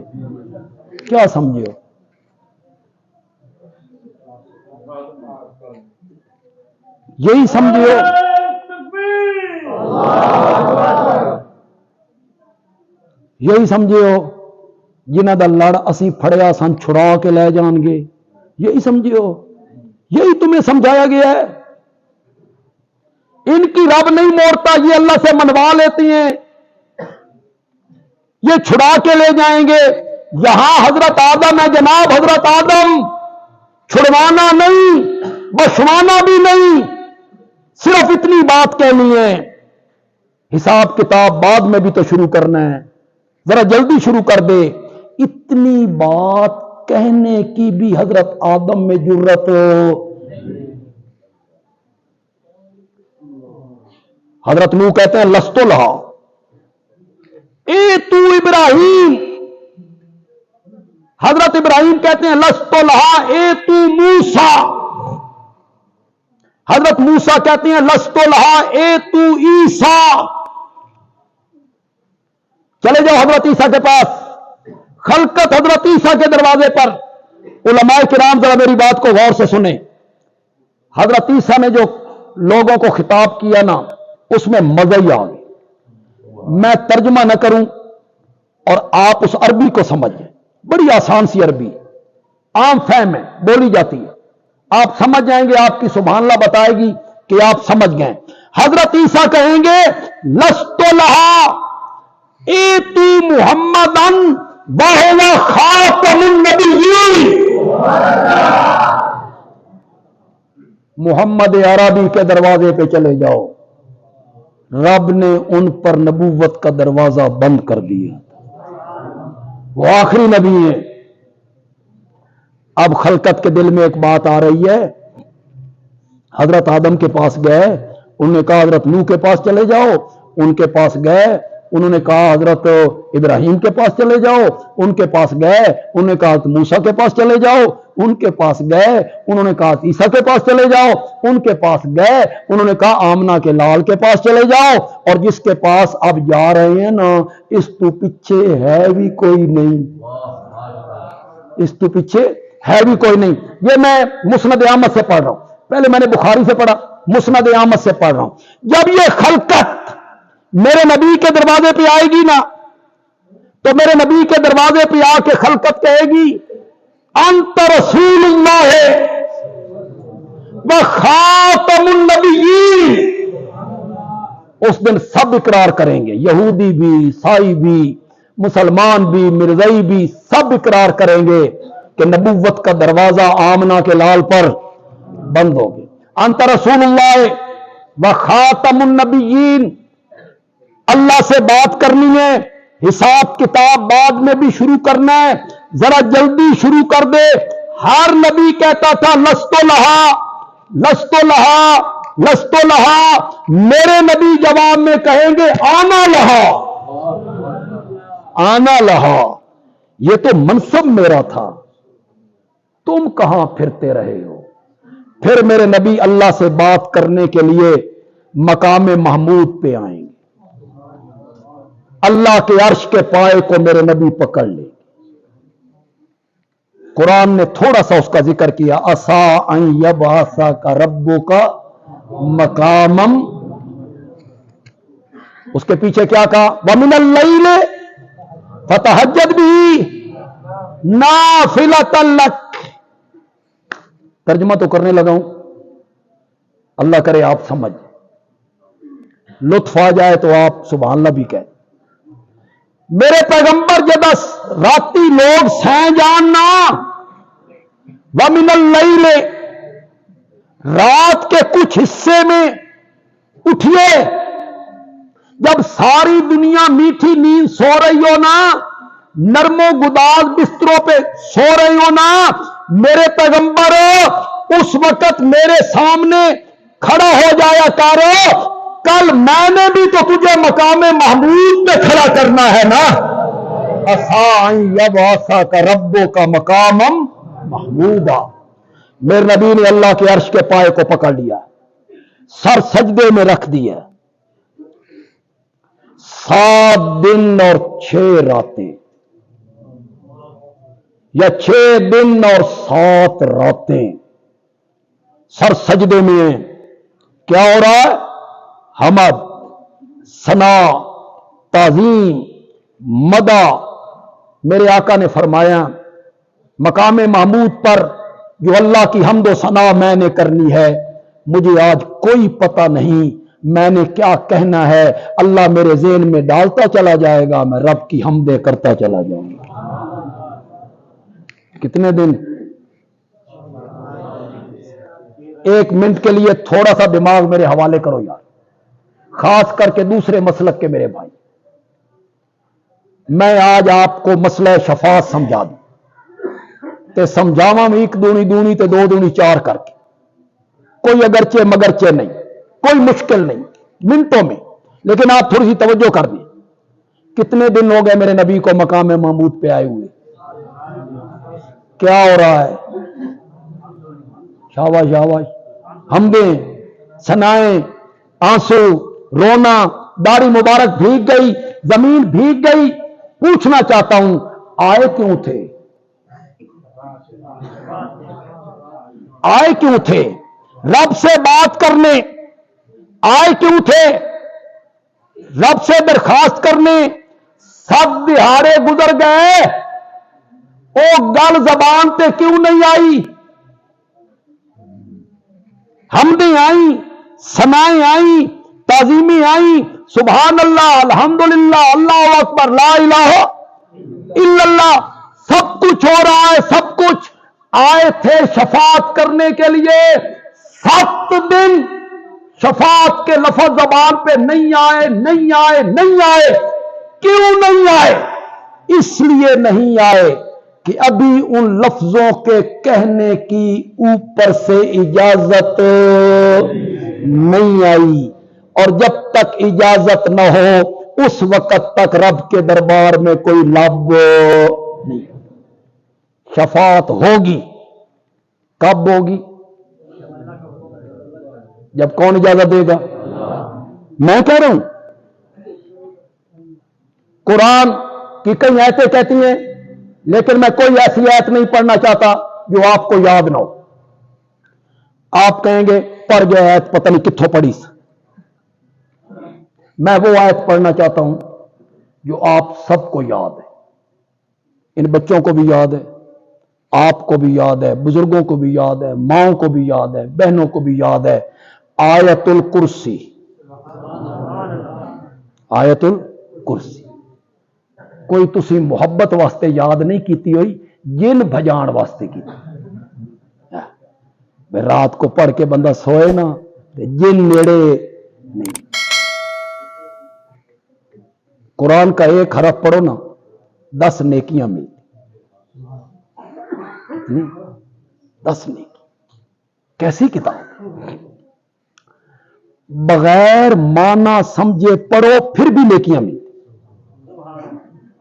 क्या समझे हो? यही समझे हो? यही समझे हो जिन्हां दा लड़ असी फड़िया सन छुड़ा के ले जाएंगे? यही समझे हो? यही तुम्हें समझाया गया है। इनकी रब नहीं मोड़ता, ये अल्लाह से मनवा लेती हैं, ये छुड़ा के ले जाएंगे। यहां हजरत आदम है जनाब, हजरत आदम छुड़वाना नहीं, बसवाना भी नहीं, सिर्फ इतनी बात कहनी है, हिसाब किताब बाद में भी तो शुरू करना है, जरा जल्दी शुरू कर दे। इतनी बात कहने की भी हजरत आदम में जुर्रत। हजरत नूह कहते हैं लस्तो लहा, ए तू इब्राहिम। हजरत इब्राहिम कहते हैं लस्तो लहा, ए तू मूसा। हजरत मूसा कहते हैं लस्तो लहा, ए तू ईसा। चले जाओ हजरत ईसा के पास। खलकत हजरत ईसा के दरवाजे पर। उलमाए किराम जरा मेरी बात को गौर से सुने। हजरत ईसा ने जो लोगों को खिताब किया ना, उसमें मजा ही आ गया। मैं तर्जुमा न करूं और आप उस अरबी को समझें। बड़ी आसान सी अरबी, आम फहम है, बोली जाती है, आप समझ जाएंगे। आपकी सुभानअल्लाह बताएगी कि आप समझ गए। हजरत ईसा कहेंगे लस्तो लहा, ए तू मुहम्मदन वहुवा खातमुन नबिय्यीन। मुहम्मद अरबी के दरवाजे पे चले जाओ। रब ने उन पर नबूवत का दरवाजा बंद कर दिया, वो आखिरी नबी है। अब खलकत के दिल में एक बात आ रही है। हजरत आदम के पास गए, उन्होंने कहा हजरत नूह के पास चले जाओ। उनके पास गए, उन्होंने कहा हजरत इब्राहिम के पास चले जाओ। उनके पास गए, उन्होंने कहा मूसा के पास चले जाओ। उनके पास गए, उन्होंने कहा ईसा के पास चले जाओ। उनके पास गए, उन्होंने कहा आमना के लाल के पास चले जाओ। और जिसके पास अब जा रहे हैं ना, इस तो पीछे है भी कोई नहीं, इस तो पीछे है भी कोई नहीं। ये मैं मुस्नद अहमद से पढ़ रहा हूं, पहले मैंने बुखारी से पढ़ा, मुस्नद अहमद से पढ़ रहा हूं। जब ये खलकत मेरे नबी के दरवाजे पे आएगी ना, तो मेरे नबी के दरवाजे पे आके खलकत कहेगी अंत रसूलुल्लाह व खातमुन नबिय्यीन। उस दिन सब इकरार करेंगे, यहूदी भी, ईसाई भी, मुसलमान भी, मिर्ज़ई भी, सब इकरार करेंगे कि नबुव्वत का दरवाजा आमना के लाल पर बंद हो गया। अंत रसूलुल्लाह व खातमुन नबिय्यीन, अल्लाह से बात करनी है, हिसाब किताब बाद में भी शुरू करना है, जरा जल्दी शुरू कर दे। हर नबी कहता था लस्तो लहा, लस्तो लहा, लस्तो लहा। मेरे नबी जवाब में कहेंगे आना लहा, आना लहा। ये तो मनसब मेरा था, तुम कहां फिरते रहे हो। फिर मेरे नबी अल्लाह से बात करने के लिए मकाम महमूद पे आएंगे, अल्लाह के अर्श के पाए को मेरे नबी पकड़ ले। कुरान ने थोड़ा सा उसका जिक्र किया, असा अन यबअसा का रब्बु का मकामम, उसके पीछे क्या कहा, वमिनल लैल फतहज्जद बिही नाफिलतन लक। तर्जुमा तो करने लगा हूं, अल्लाह करे आप समझ, लुत्फ आ जाए तो आप सुभान अल्लाह भी कहें। मेरे पैगंबर जदस राती लोग सह जानना, वमिनल लैल, रात के कुछ हिस्से में उठिए, जब सारी दुनिया मीठी नींद सो रही हो ना, नरमो गुदाज बिस्तरों पे सो रही हो ना, मेरे पैगंबर उस वक्त मेरे सामने खड़ा हो जाया करो। कल मैंने भी तो तुझे मकामे महमूद में खड़ा करना है ना। असा का रब्बो का मकामम महमूदा। मेरे नबी ने अल्लाह के अर्श के पाए को पकड़ लिया, सर सजदे में रख दिया। 7 दिन और 6 रातें, या 6 दिन और 7 रातें सर सजदे में। क्या हो रहा है, हमद, सना, ताजीम, मदा। मेरे आका ने फरमाया मकामे महमूद पर जो अल्लाह की हम्दो सना मैंने करनी है, मुझे आज कोई पता नहीं मैंने क्या कहना है, अल्लाह मेरे ज़हन में डालता चला जाएगा, मैं रब की हमदे करता चला जाऊंगा। कितने दिन, 1 मिनट के लिए थोड़ा सा दिमाग मेरे हवाले करो यार, खास करके दूसरे मसलक के मेरे भाई। मैं आज आपको मसला शफात समझा दूं, ते समझावा में 1 दूनी दूनी ते 2 दूनी 4 करके, कोई अगरचे मगरचे नहीं, कोई मुश्किल नहीं, मिनटों में। लेकिन आप थोड़ी सी तवज्जो कर दें, कितने दिन हो गए मेरे नबी को मकाम महमूद पे आए हुए, क्या हो रहा है, शाबाश शाबाश, हमदें, सनाएं, आंसू, रोना, दाढ़ी मुबारक भीग गई, जमीन भीग गई। पूछना चाहता हूं आए क्यों थे, आए क्यों थे, रब से बात करने आए क्यों थे, रब से दरखास्त करने। सब दिहाड़े गुजर गए, ओ गल जबान पे क्यों नहीं आई। हमदें आई, सनाएं आई, ताजीमें आई, सुभान अल्लाह, अल्हम्दुलिल्लाह, अल्लाह अकबर, ला इलाहा इल्लल्लाह, सब कुछ हो रहा है, सब कुछ। आए थे शफात करने के लिए, 7 दिन शफात के लफ्ज जबान पे नहीं आए, नहीं आए, नहीं आए। क्यों नहीं आए, इसलिए नहीं आए कि अभी उन लफ्जों के कहने की ऊपर से इजाजत नहीं आई, और जब तक इजाजत न हो उस वक्त तक रब के दरबार में कोई लाभ नहीं। शफात होगी, कब होगी, जब कौन इजाजत देगा। मैं कह रहा हूं कुरान की कई आयतें कहती हैं, लेकिन मैं कोई ऐसी आयत नहीं पढ़ना चाहता जो आपको याद ना हो। आप कहेंगे पढ़ गए आयत, पता नहीं कित्थों पढ़ी। मैं वो आयत पढ़ना चाहता हूं जो आप सबको याद है, इन बच्चों को भी याद है, आपको भी याद है, बुजुर्गों को भी याद है, माओं को भी याद है, बहनों को भी याद है। आयतुल कुर्सी, आयतुल कुर्सी। कोई तुसी मुहब्बत वास्ते याद नहीं कीती हुई, जिन भजान वास्ते की। रात को पढ़ के बंदा सोए ना तो जिन नेड़े नहीं। कुरान का एक हरफ पढ़ो ना 10 नेकियां मिलती। 10 नेकी। कैसी किताब, बगैर माना समझे पढ़ो फिर भी नेकियां मिलती।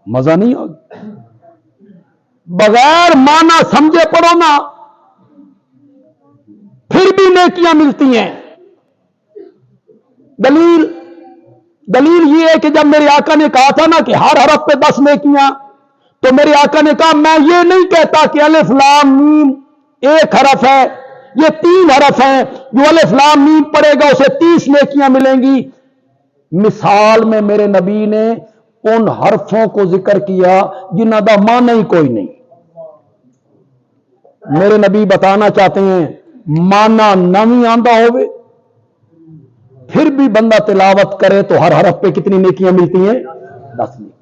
मजा नहीं होगा। बगैर माना समझे पढ़ो ना फिर भी नेकियां मिलती हैं। दलील ये है कि जब मेरे आका ने कहा था ना कि हर हरफ पे 10 नेकियां, तो मेरे आका ने कहा मैं ये नहीं कहता कि अलिफ लाम मीम एक हरफ है, ये 3 हरफ हैं, जो अलिफ लाम मीम पढ़ेगा उसे 30 नेकियां मिलेंगी। मिसाल में मेरे नबी ने उन हरफों को जिक्र किया जिन्हां दा माना ही कोई नहीं। मेरे नबी बताना चाहते हैं माना नहीं आंदा होवे फिर भी बंदा तिलावत करे तो हर हरफ पे कितनी नेकियां मिलती हैं? 10 नेकियां।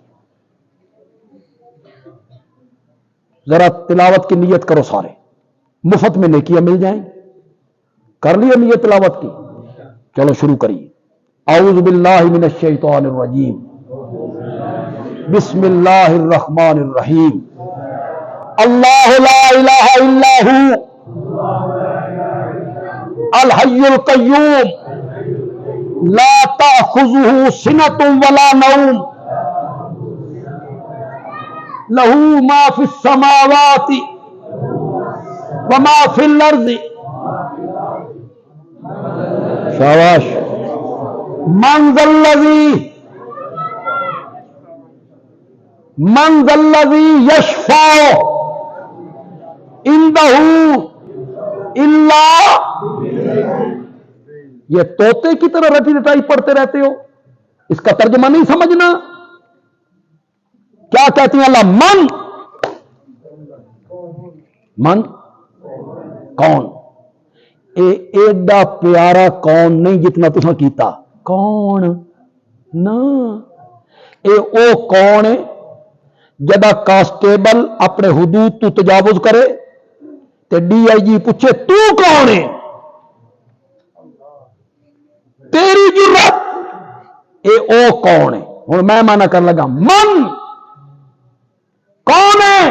जरा तिलावत की नियत करो, सारे मुफ्त में नेकियां मिल जाएंगी। कर लिया नियत तिलावत की? चलो शुरू करिए। औज़ु बिल्लाहि मिनश शैतानिर रजीम, बिस्मिल्लाहिर रहमानिर रहीम। अल्लाहु ला इलाहा इल्ला हु अल हय्युल कय्यूम ला ताखुजुहु सिनतुन वला नौम लहू मा फिस समावाति व मा फिल अर्ज़ि। शाबाश। मन ज़ल्लज़ी यशफ़अ इंदहु इल्ला। ये तोते की तरह रटी रटाई पढ़ते रहते हो, इसका तर्जुमा नहीं समझना। क्या कहती हैं अल्लाह? मन कौन? एडा प्यारा कौन नहीं जितना तुसा कीता। कौन ना ए ओ कौन है जदा कांस्टेबल अपने हुदूद तू तजावुज करे ते DIG पूछे तू कौन है? तेरी जुर्रत। ए ओ कौन है? हुण मैं माना कर लगा, मन कौन है?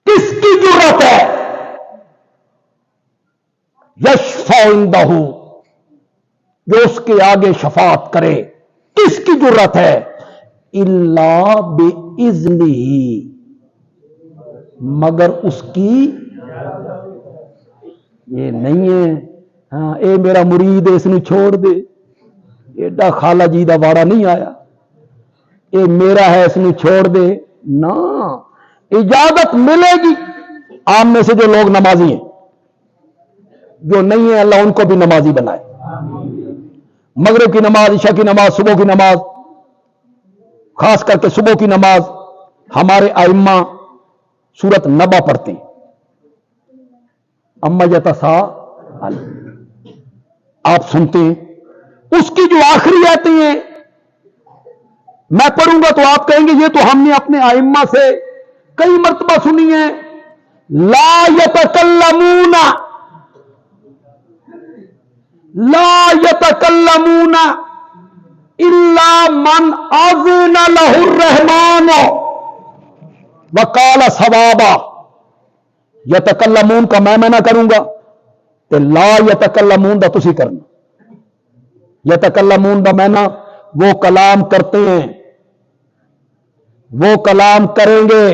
किसकी जुर्रत है? यशफ़अ इंदहु, जो उसके आगे शफात करे। किसकी जुर्रत है? इल्ला बिइज़्निही, मगर उसकी। ये नहीं है हाँ ए मेरा मुरीद है इसनू छोड़ दे, एडा खाला जी दा वाड़ा नहीं आया, ए मेरा है इसनू छोड़ दे ना। इजाजत मिलेगी। आम में से जो लोग नमाजी हैं, जो नहीं है अल्लाह उनको भी नमाजी बनाए। मगरिब की नमाज, इशा की नमाज, सुबह की नमाज, खास करके सुबह की नमाज हमारे आइम्मा सूरत नबा पढ़ते हैं। अम्मा यतसा आप सुनते हैं। उसकी जो आखिरी आयतें हैं मैं पढ़ूंगा तो आप कहेंगे ये तो हमने अपने आइम्मा से कई मर्तबा सुनी है। ला यतकल्लमूना, ला यतकल्लमूना इल्ला मन अज़िन लहुर रहमान व क़ाल सवाबा। यतकल्लमून का मैं ना करूंगा ते ला यतकल्लमून दा तुसी करना। यतकल्लमून दा मैं ना वो कलाम करते हैं, वो कलाम करेंगे।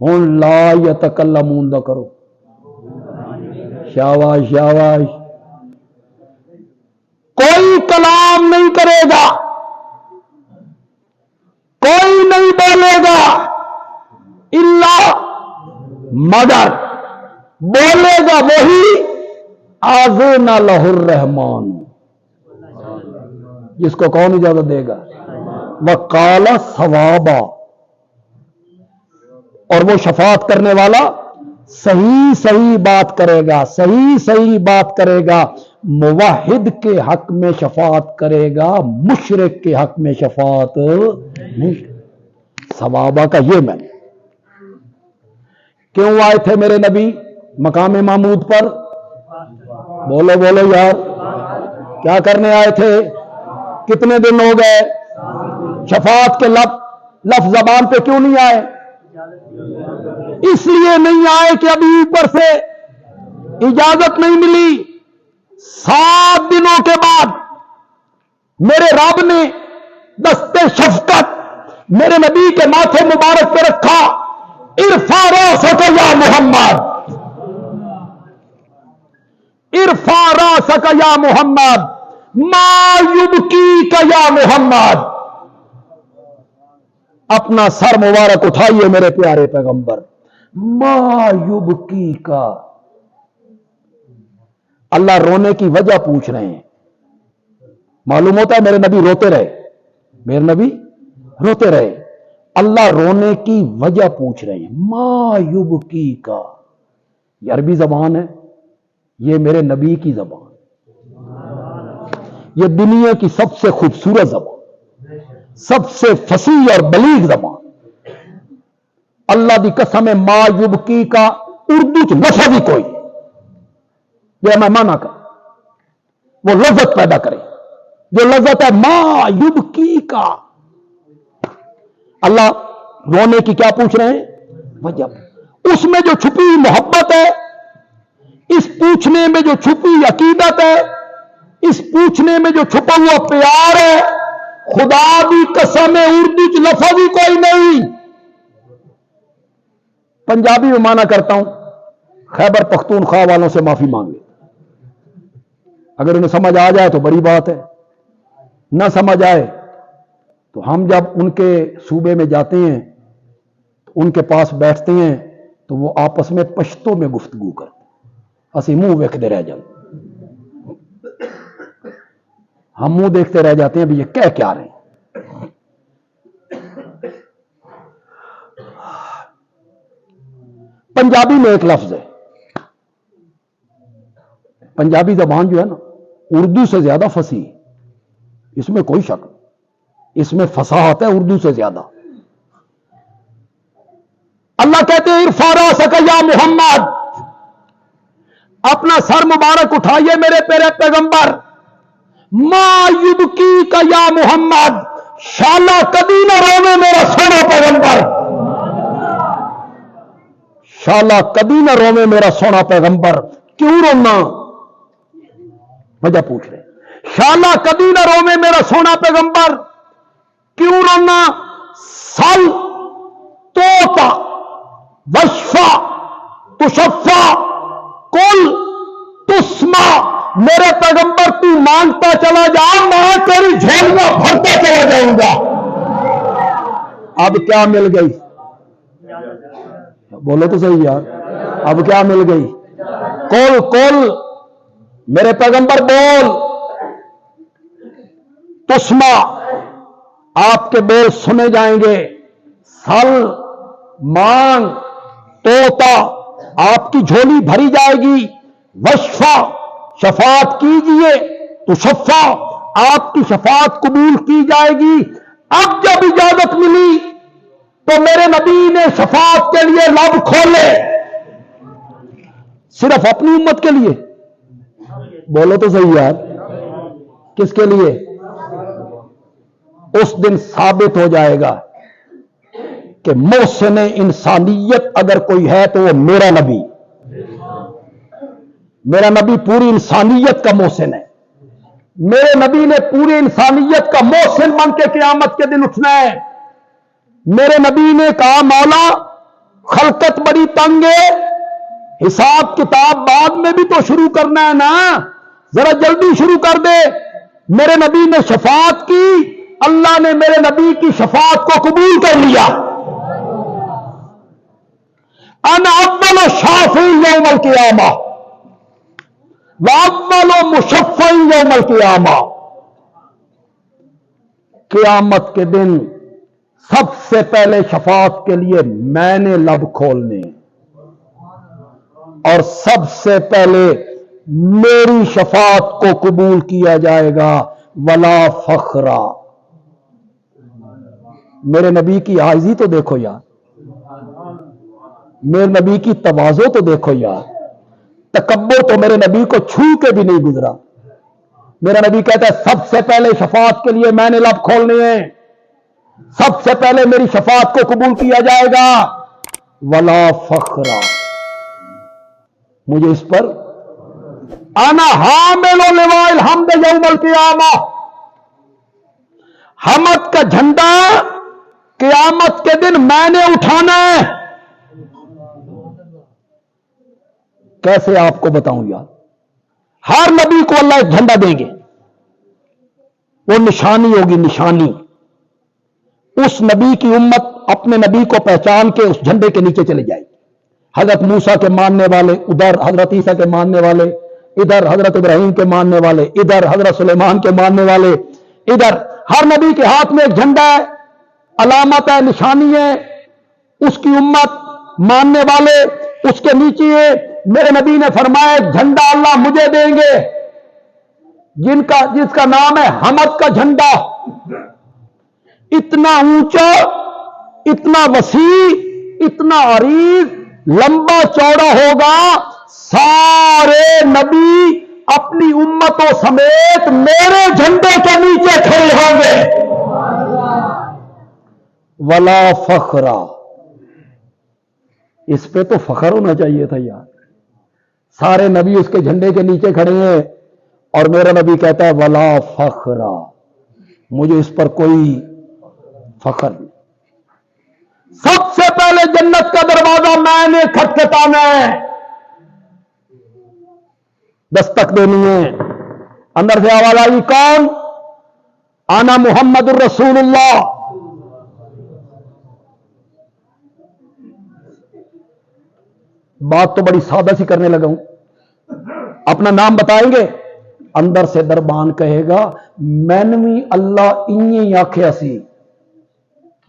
हुन ला यतकल्लमून दा करो। शाबाश शाबाश। कोई कलाम नहीं करेगा, कोई नहीं बोलेगा, इल्ला मगर बोलेगा वही आज़िन लहुर रहमान, जिसको कौन इजाजत देगा? वकाला सवाबा, और वो शफात करने वाला सही सही बात करेगा, सही सही बात करेगा। मुवाहिद के हक में शफात करेगा, मुशरिक के हक में शफात नहीं। सवाबा का ये मैंने क्यों आए थे मेरे नबी मकाम महमूद पर? बोलो बोलो यार, क्या करने आए थे? कितने दिन हो गए? शफात के लफ्ज जबान पे क्यों नहीं आए? इसलिए नहीं आए कि अभी ऊपर से इजाजत नहीं मिली। 7 दिनों के बाद मेरे रब ने दस्ते शफकत मेरे नबी के माथे मुबारक पे रखा। इरफा रासक या मोहम्मद, इरफा रासक या मोहम्मद, मा युबकी का या मोहम्मद। अपना सर मुबारक उठाइए मेरे प्यारे पैगंबर। मा युबकी का, अल्लाह रोने की वजह पूछ रहे हैं। मालूम होता है मेरे नबी रोते रहे, मेरे नबी रोते रहे। अल्लाह रोने की वजह पूछ रहे हैं। मा युबकी का, ये अरबी जबान है, ये मेरे नबी की जबान, ये दुनिया की सबसे खूबसूरत जबान, सबसे फसीह और बलीग जबान। अल्लाह दी कसम है, मा युबकी का उर्दू च लफ्ज़ ही कोई ये मेहमाना का वो लज्जत पैदा करे, जो लज्जत है मा युबकी का। अल्लाह रोने की क्या पूछ रहे हैं? वजह। उसमें जो छुपी मोहब्बत है, इस पूछने में जो छुपी अकीदत है, इस पूछने में जो छुपा हुआ प्यार है, खुदा की कसम है उर्दू च लफ्ज़ ही कोई नहीं। पंजाबी में माना करता हूं, खैबर पख्तूनख्वा वालों से माफी मांग ले। अगर उन्हें समझ आ जाए तो बड़ी बात है, ना समझ आए तो हम जब उनके सूबे में जाते हैं, तो उनके पास बैठते हैं, तो वो आपस में पश्तो में गुफ्तगू करते, असी मुंह देखते रह जाते, हम मुंह देखते रह जाते हैं भी ये कह क्या रहे हैं। पंजाबी में एक लफ्ज है, पंजाबी जबान जो है ना उर्दू से ज्यादा फसी, इसमें कोई शक, इसमें फसाहत है उर्दू से ज्यादा। अल्लाह कहते हैं इरफा रासक या मोहम्मद, अपना सर मुबारक उठाइए मेरे प्यारे पैगंबर। मा युबकी का या मोहम्मद, शाला कदी ना रोवे मेरा सोना पैगंबर, शाला कदी ना रोवे मेरा सोना पैगंबर। क्यों रोना? वजह पूछ रहे। शाला कदी ना रोवे मेरा सोना पैगंबर, क्यों रोना? सल तोता वशफा तुशफा कुल तुस्मा, मेरे पैगंबर तू मांगता चला जा, मैं तेरी झोलियां भरता चला जाऊंगा। अब क्या मिल गई? बोलो तो सही यार, अब क्या मिल गई? कुल कुल मेरे पैगंबर बोल, तुस्मा आपके बोल सुने जाएंगे, सल मांग तोता आपकी झोली भरी जाएगी, वशफा शफात कीजिए, तो शफा आपकी शफात कबूल की जाएगी। अब जब इजाजत मिली तो मेरे नबी ने शफात के लिए लब खोले, सिर्फ अपनी उम्मत के लिए। बोलो तो सही यार, किसके लिए? उस दिन साबित हो जाएगा कि मोहसिन इंसानियत अगर कोई है तो वो मेरा नबी, मेरा नबी पूरी इंसानियत का मोहसिन है। मेरे नबी ने पूरी इंसानियत का मोहसिन बन के क़यामत के दिन उठना है। मेरे नबी ने कहा मौला खलकत बड़ी तंग है, हिसाब किताब बाद में भी तो शुरू करना है ना, जरा जल्दी शुरू कर दे। मेरे नबी ने शफात की, अल्लाह ने मेरे नबी की शफात को कबूल कर लिया। अन अव्वल शाफी यौमल क़ियामा व अव्वल मुशफ़्फ़ी यौमल क़ियामा, क़यामत के दिन सबसे पहले शफात के लिए मैंने लब खोलने और सबसे पहले میری شفاعت کو قبول کیا جائے گا ولا فخرا. میرے نبی کی عاجزی تو دیکھو یار, میرے نبی کی تواضع تو دیکھو یار, تکبر تو میرے نبی کو چھو کے بھی نہیں گزرا. میرا نبی کہتا ہے سب سے پہلے شفاعت کے لیے میں نے لب کھولنے ہیں, سب سے پہلے میری شفاعت کو قبول کیا جائے گا ولا فخرا. مجھے اس پر انا حامل لواء الحمد یوم القیامہ, حمد کا جھنڈا قیامت کے دن میں نے اٹھانا ہے. کیسے آپ کو بتاؤں یار, ہر نبی کو اللہ ایک جھنڈا دیں گے, وہ نشانی ہوگی, نشانی. اس نبی کی امت اپنے نبی کو پہچان کے اس جھنڈے کے نیچے چلے جائے گی. حضرت موسیٰ کے ماننے والے ادھر, حضرت عیسیٰ کے ماننے والے ادھر, حضرت ابراہیم کے ماننے والے ادھر, حضرت سلیمان کے ماننے والے ادھر. ہر نبی کے ہاتھ میں ایک جھنڈا ہے, علامت ہے, نشانی ہے. اس کی امت ماننے والے اس کے نیچے ہے. میرے نبی نے فرمایا ایک جھنڈا اللہ مجھے دیں گے جس کا نام ہے حمد کا جھنڈا. اتنا اونچا, اتنا وسیع, اتنا عریض, لمبا چوڑا ہوگا. سارے نبی اپنی امتوں سمیت میرے جھنڈے کے نیچے کھڑے ہوں گے. ولا فخرا. اس پہ تو فخر ہونا چاہیے تھا یار. سارے نبی اس کے جھنڈے کے نیچے کھڑے ہیں اور میرا نبی کہتا ہے ولا فخرا, مجھے اس پر کوئی فخر نہیں. سب سے پہلے جنت کا دروازہ میں نے کھٹکھٹانا ہے, دستک دینی ہے. اندر سے آواز آئی, کون؟ انا محمد الرسول اللہ. بات تو بڑی سادہ سی کرنے لگا ہوں. اپنا نام بتائیں گے, اندر سے دربان کہے گا مینوی اللہ انہی آکھیا سی,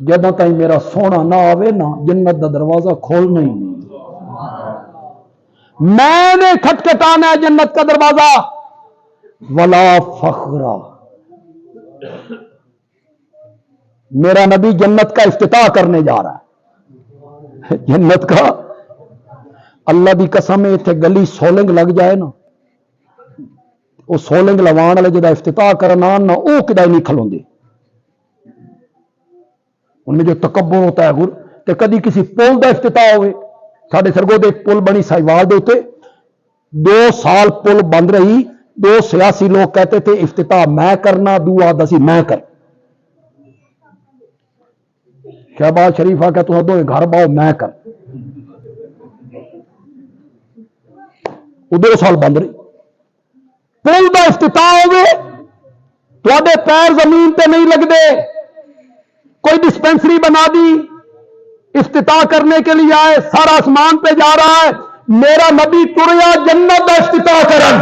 جدوں تائیں میرا سونا نہ آوے نا جنت دا دروازہ کھولنا ہی نہیں. میں نے کھٹکھٹانا ہے جنت کا دروازہ. ولا فخرا. میرا نبی جنت کا افتتاح کرنے جا رہا ہے. جنت کا, اللہ دی قسم اتنے گلی سولنگ لگ جائے نا, وہ سولنگ لوان والے جدا افتتاح کرنا نہ وہ کدی نہیں کھلوندے. ان میں جو تکبر ہوتا ہے کہ کدی کسی پل کا افتتاح ہوئے. ساڈے سرگودے ایک پل بنی سائیوال دے اوتے, 2 سال پل بند رہی. 2 سیاسی لوگ کہتے تھے افتتاح میں کرنا, دو آدھا سی میں کر. شہباز شریف آ کے تو دو گھر باؤ میں کر. وہ 2 سال بند رہی. پل کا افتتاح ہوئے, تھوڑے پیر زمین پہ نہیں لگتے. کوئی ڈسپینسری بنا دی, افتتاح کرنے کے لیے آئے, سارا آسمان پہ جا رہا ہے. میرا نبی تریا جنت کا افتتاح کرن,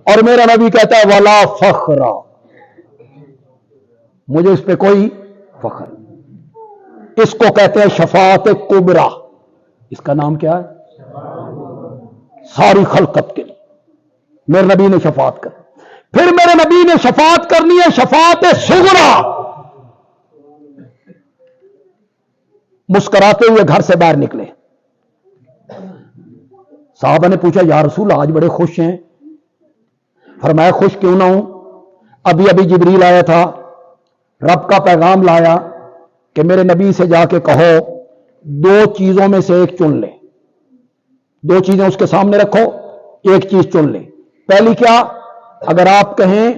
اور میرا نبی کہتا ہے ولا فخرا, مجھے اس پہ کوئی فخر نہیں. اس کو کہتے ہیں شفاعت کبرا. اس کا نام کیا ہے؟ ساری خلقت کے لیے میرے نبی نے شفاعت کر. پھر میرے نبی نے شفاعت کرنی ہے شفاعت صغرا. مسکراتے ہوئے گھر سے باہر نکلے. صحابہ نے پوچھا یا رسول آج بڑے خوش ہیں. فرمایا خوش کیوں نہ ہوں, ابھی ابھی جبریل آیا تھا, رب کا پیغام لایا کہ میرے نبی سے جا کے کہو 2 چیزوں میں سے ایک چن لے. 2 چیزیں اس کے سامنے رکھو, ایک چیز چن لے. پہلی کیا؟ اگر آپ کہیں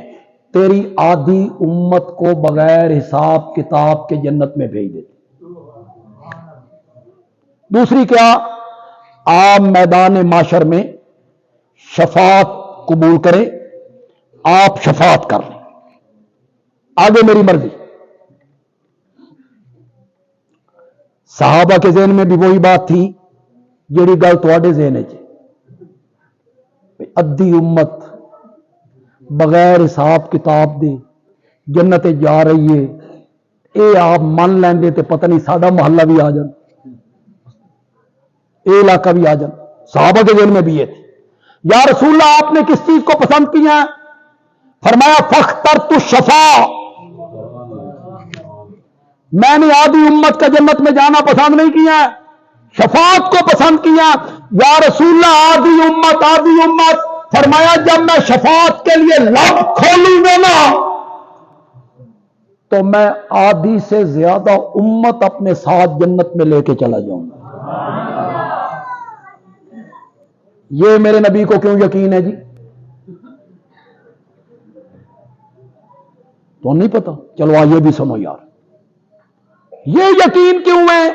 تیری آدھی امت کو بغیر حساب کتاب کے جنت میں بھیج دیتے. دوسری کیا؟ آپ میدان معاشر میں شفاعت قبول کریں, آپ شفاعت کر لیں, آگے میری مرضی. صحابہ کے ذہن میں بھی وہی بات تھی جیڑی گل تواڈے ذہن ہے. ادھی امت بغیر حساب کتاب دے جنت جا رہی ہے, اے آپ من لیندے تے پتہ نہیں ساڈا محلہ بھی آ جان, اے علاقہ بھی آ جان. صحابہ کے ذہن میں بھی یہ تھی. یا رسول اللہ آپ نے کس چیز کو پسند کیا ہے؟ فرمایا فاخترت الشفا، میں نے آدھی امت کا جنت میں جانا پسند نہیں کیا، شفاعت کو پسند کیا۔ یا رسول اللہ آدھی امت، فرمایا جب میں شفاعت کے لیے لب کھولوں گا نا تو میں آدھی سے زیادہ امت اپنے ساتھ جنت میں لے کے چلا جاؤں گا۔ یہ میرے نبی کو کیوں یقین ہے جی؟ تو نہیں پتا، چلو آئیے بھی سنو یار، یہ یقین کیوں ہے؟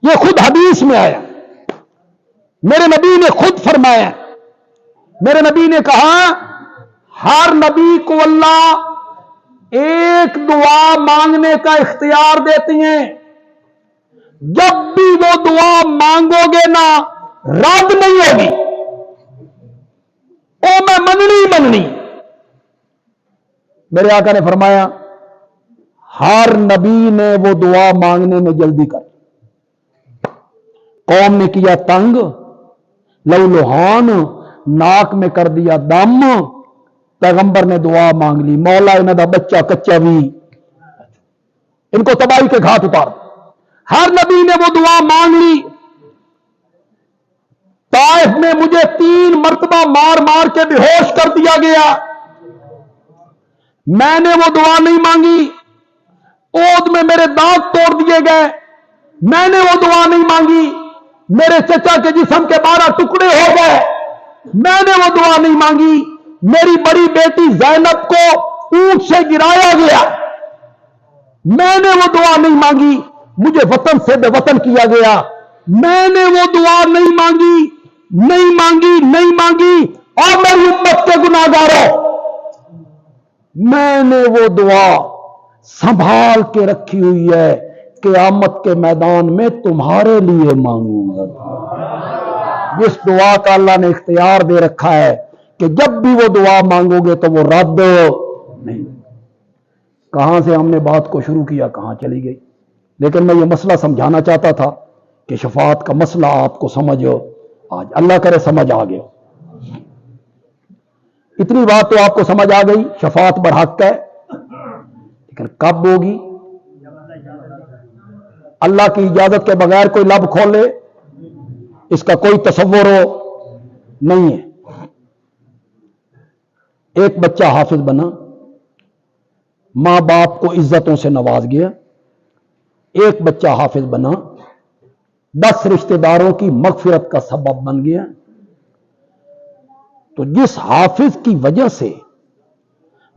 یہ خود حدیث میں آیا، میرے نبی نے خود فرمایا، میرے نبی نے کہا ہر نبی کو اللہ ایک دعا مانگنے کا اختیار دیتی ہیں، جب بھی وہ دعا مانگو گے نا رد نہیں ہوگی، او میں مننی۔ میرے آقا نے فرمایا ہر نبی نے وہ دعا مانگنے میں جلدی کر، قوم نے کیا تنگ، لہولہان، ناک میں کر دیا دم، پیغمبر نے دعا مانگ لی، مولا انہاں دا بچہ کچا بھی ان کو تباہی کے گھاٹ اتار۔ ہر نبی نے وہ دعا مانگ لی۔ طائف میں مجھے 3 مرتبہ مار کے بے ہوش کر دیا گیا، میں نے وہ دعا نہیں مانگی۔ اود میں میرے دانت توڑ دیے گئے، میں نے وہ دعا نہیں مانگی۔ میرے چچا کے جسم کے 12 ٹکڑے ہو گئے، میں نے وہ دعا نہیں مانگی۔ میری بڑی بیٹی زینب کو اونٹ سے گرایا گیا، میں نے وہ دعا نہیں مانگی۔ مجھے وطن سے بے وطن کیا گیا، میں نے وہ دعا نہیں مانگی۔ اور میری امت کے گناہگاروں، میں نے وہ دعا سنبھال کے رکھی ہوئی ہے، قیامت کے میدان میں تمہارے لیے مانگوں گا۔ جس دعا کا اللہ نے اختیار دے رکھا ہے کہ جب بھی وہ دعا مانگو گے تو وہ رد نہیں۔ کہاں سے ہم نے بات کو شروع کیا، کہاں چلی گئی؟ لیکن میں یہ مسئلہ سمجھانا چاہتا تھا کہ شفاعت کا مسئلہ آپ کو سمجھ آج، اللہ کرے سمجھ آ گیا۔ اتنی بات تو آپ کو سمجھ آ گئی، شفاعت برحق ہے، لیکن کب ہوگی؟ اللہ کی اجازت کے بغیر کوئی لب کھولے اس کا کوئی تصور نہیں ہے۔ ایک بچہ حافظ بنا، ماں باپ کو عزتوں سے نواز گیا، ایک بچہ حافظ بنا، 10 رشتہ داروں کی مغفرت کا سبب بن گیا۔ تو جس حافظ کی وجہ سے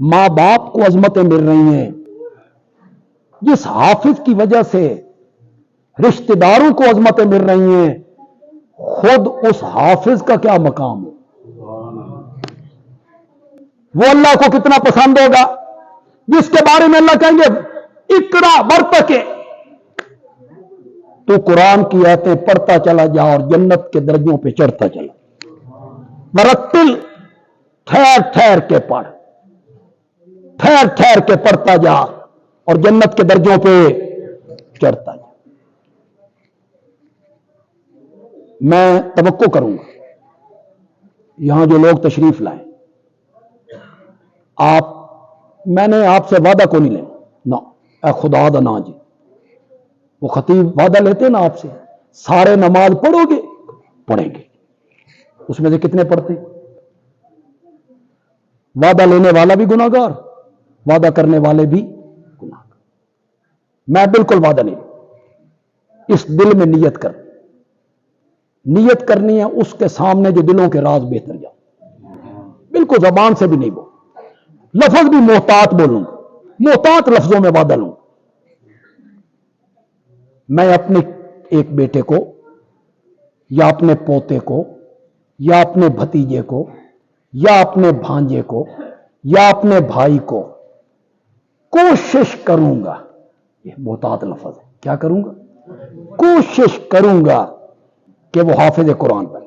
ماں باپ کو عظمتیں مل رہی ہیں، جس حافظ کی وجہ سے رشتہ داروں کو عظمتیں مل رہی ہیں، خود اس حافظ کا کیا مقام ہے؟ وہ اللہ کو کتنا پسند ہوگا جس کے بارے میں اللہ کہیں گے اقرا برتقے، تو قرآن کی آیتیں پڑھتا چلا جا اور جنت کے درجوں پہ چڑھتا چلا۔ مرتل، ٹھہر کے پڑھ، ٹھہر کے پڑھتا جا اور جنت کے درجوں پہ چڑھتا جا۔ میں توقع کروں گا یہاں جو لوگ تشریف لائیں، میں نے آپ سے وعدہ کو نہیں لینا نا، اے خدا دا نا جی، وہ خطیب وعدہ لیتے نا آپ سے، سارے نماز پڑھو گے؟ پڑھیں گے۔ اس میں سے کتنے پڑھتے؟ وعدہ لینے والا بھی گناہگار، وعدہ کرنے والے بھی گناہگار۔ میں بالکل وعدہ نہیں، اس دل میں نیت کرنی ہے اس کے سامنے جو دلوں کے راز بہتر جاؤ، بالکل زبان سے بھی نہیں بول، لفظ بھی محتاط بولوں گا، محتاط لفظوں میں وعدہ لوں۔ میں اپنے ایک بیٹے کو یا اپنے پوتے کو یا اپنے بھتیجے کو یا اپنے بھانجے کو یا اپنے بھائی کو کوشش کروں گا، یہ محتاط لفظ ہے، کیا کروں گا؟ کوشش کروں گا کہ وہ حافظ قرآن بنے۔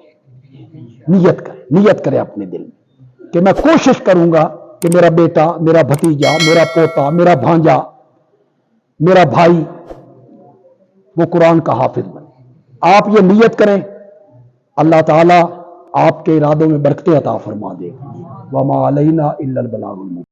نیت کرے اپنے دل میں کہ میں کوشش کروں گا کہ میرا بیٹا، میرا بھتیجا، میرا پوتا، میرا بھانجا، میرا بھائی وہ قرآن کا حافظ بنے۔ آپ یہ نیت کریں، اللہ تعالیٰ آپ کے ارادوں میں برکتیں عطا فرما دے. وما علینا الا البلاغ المبین.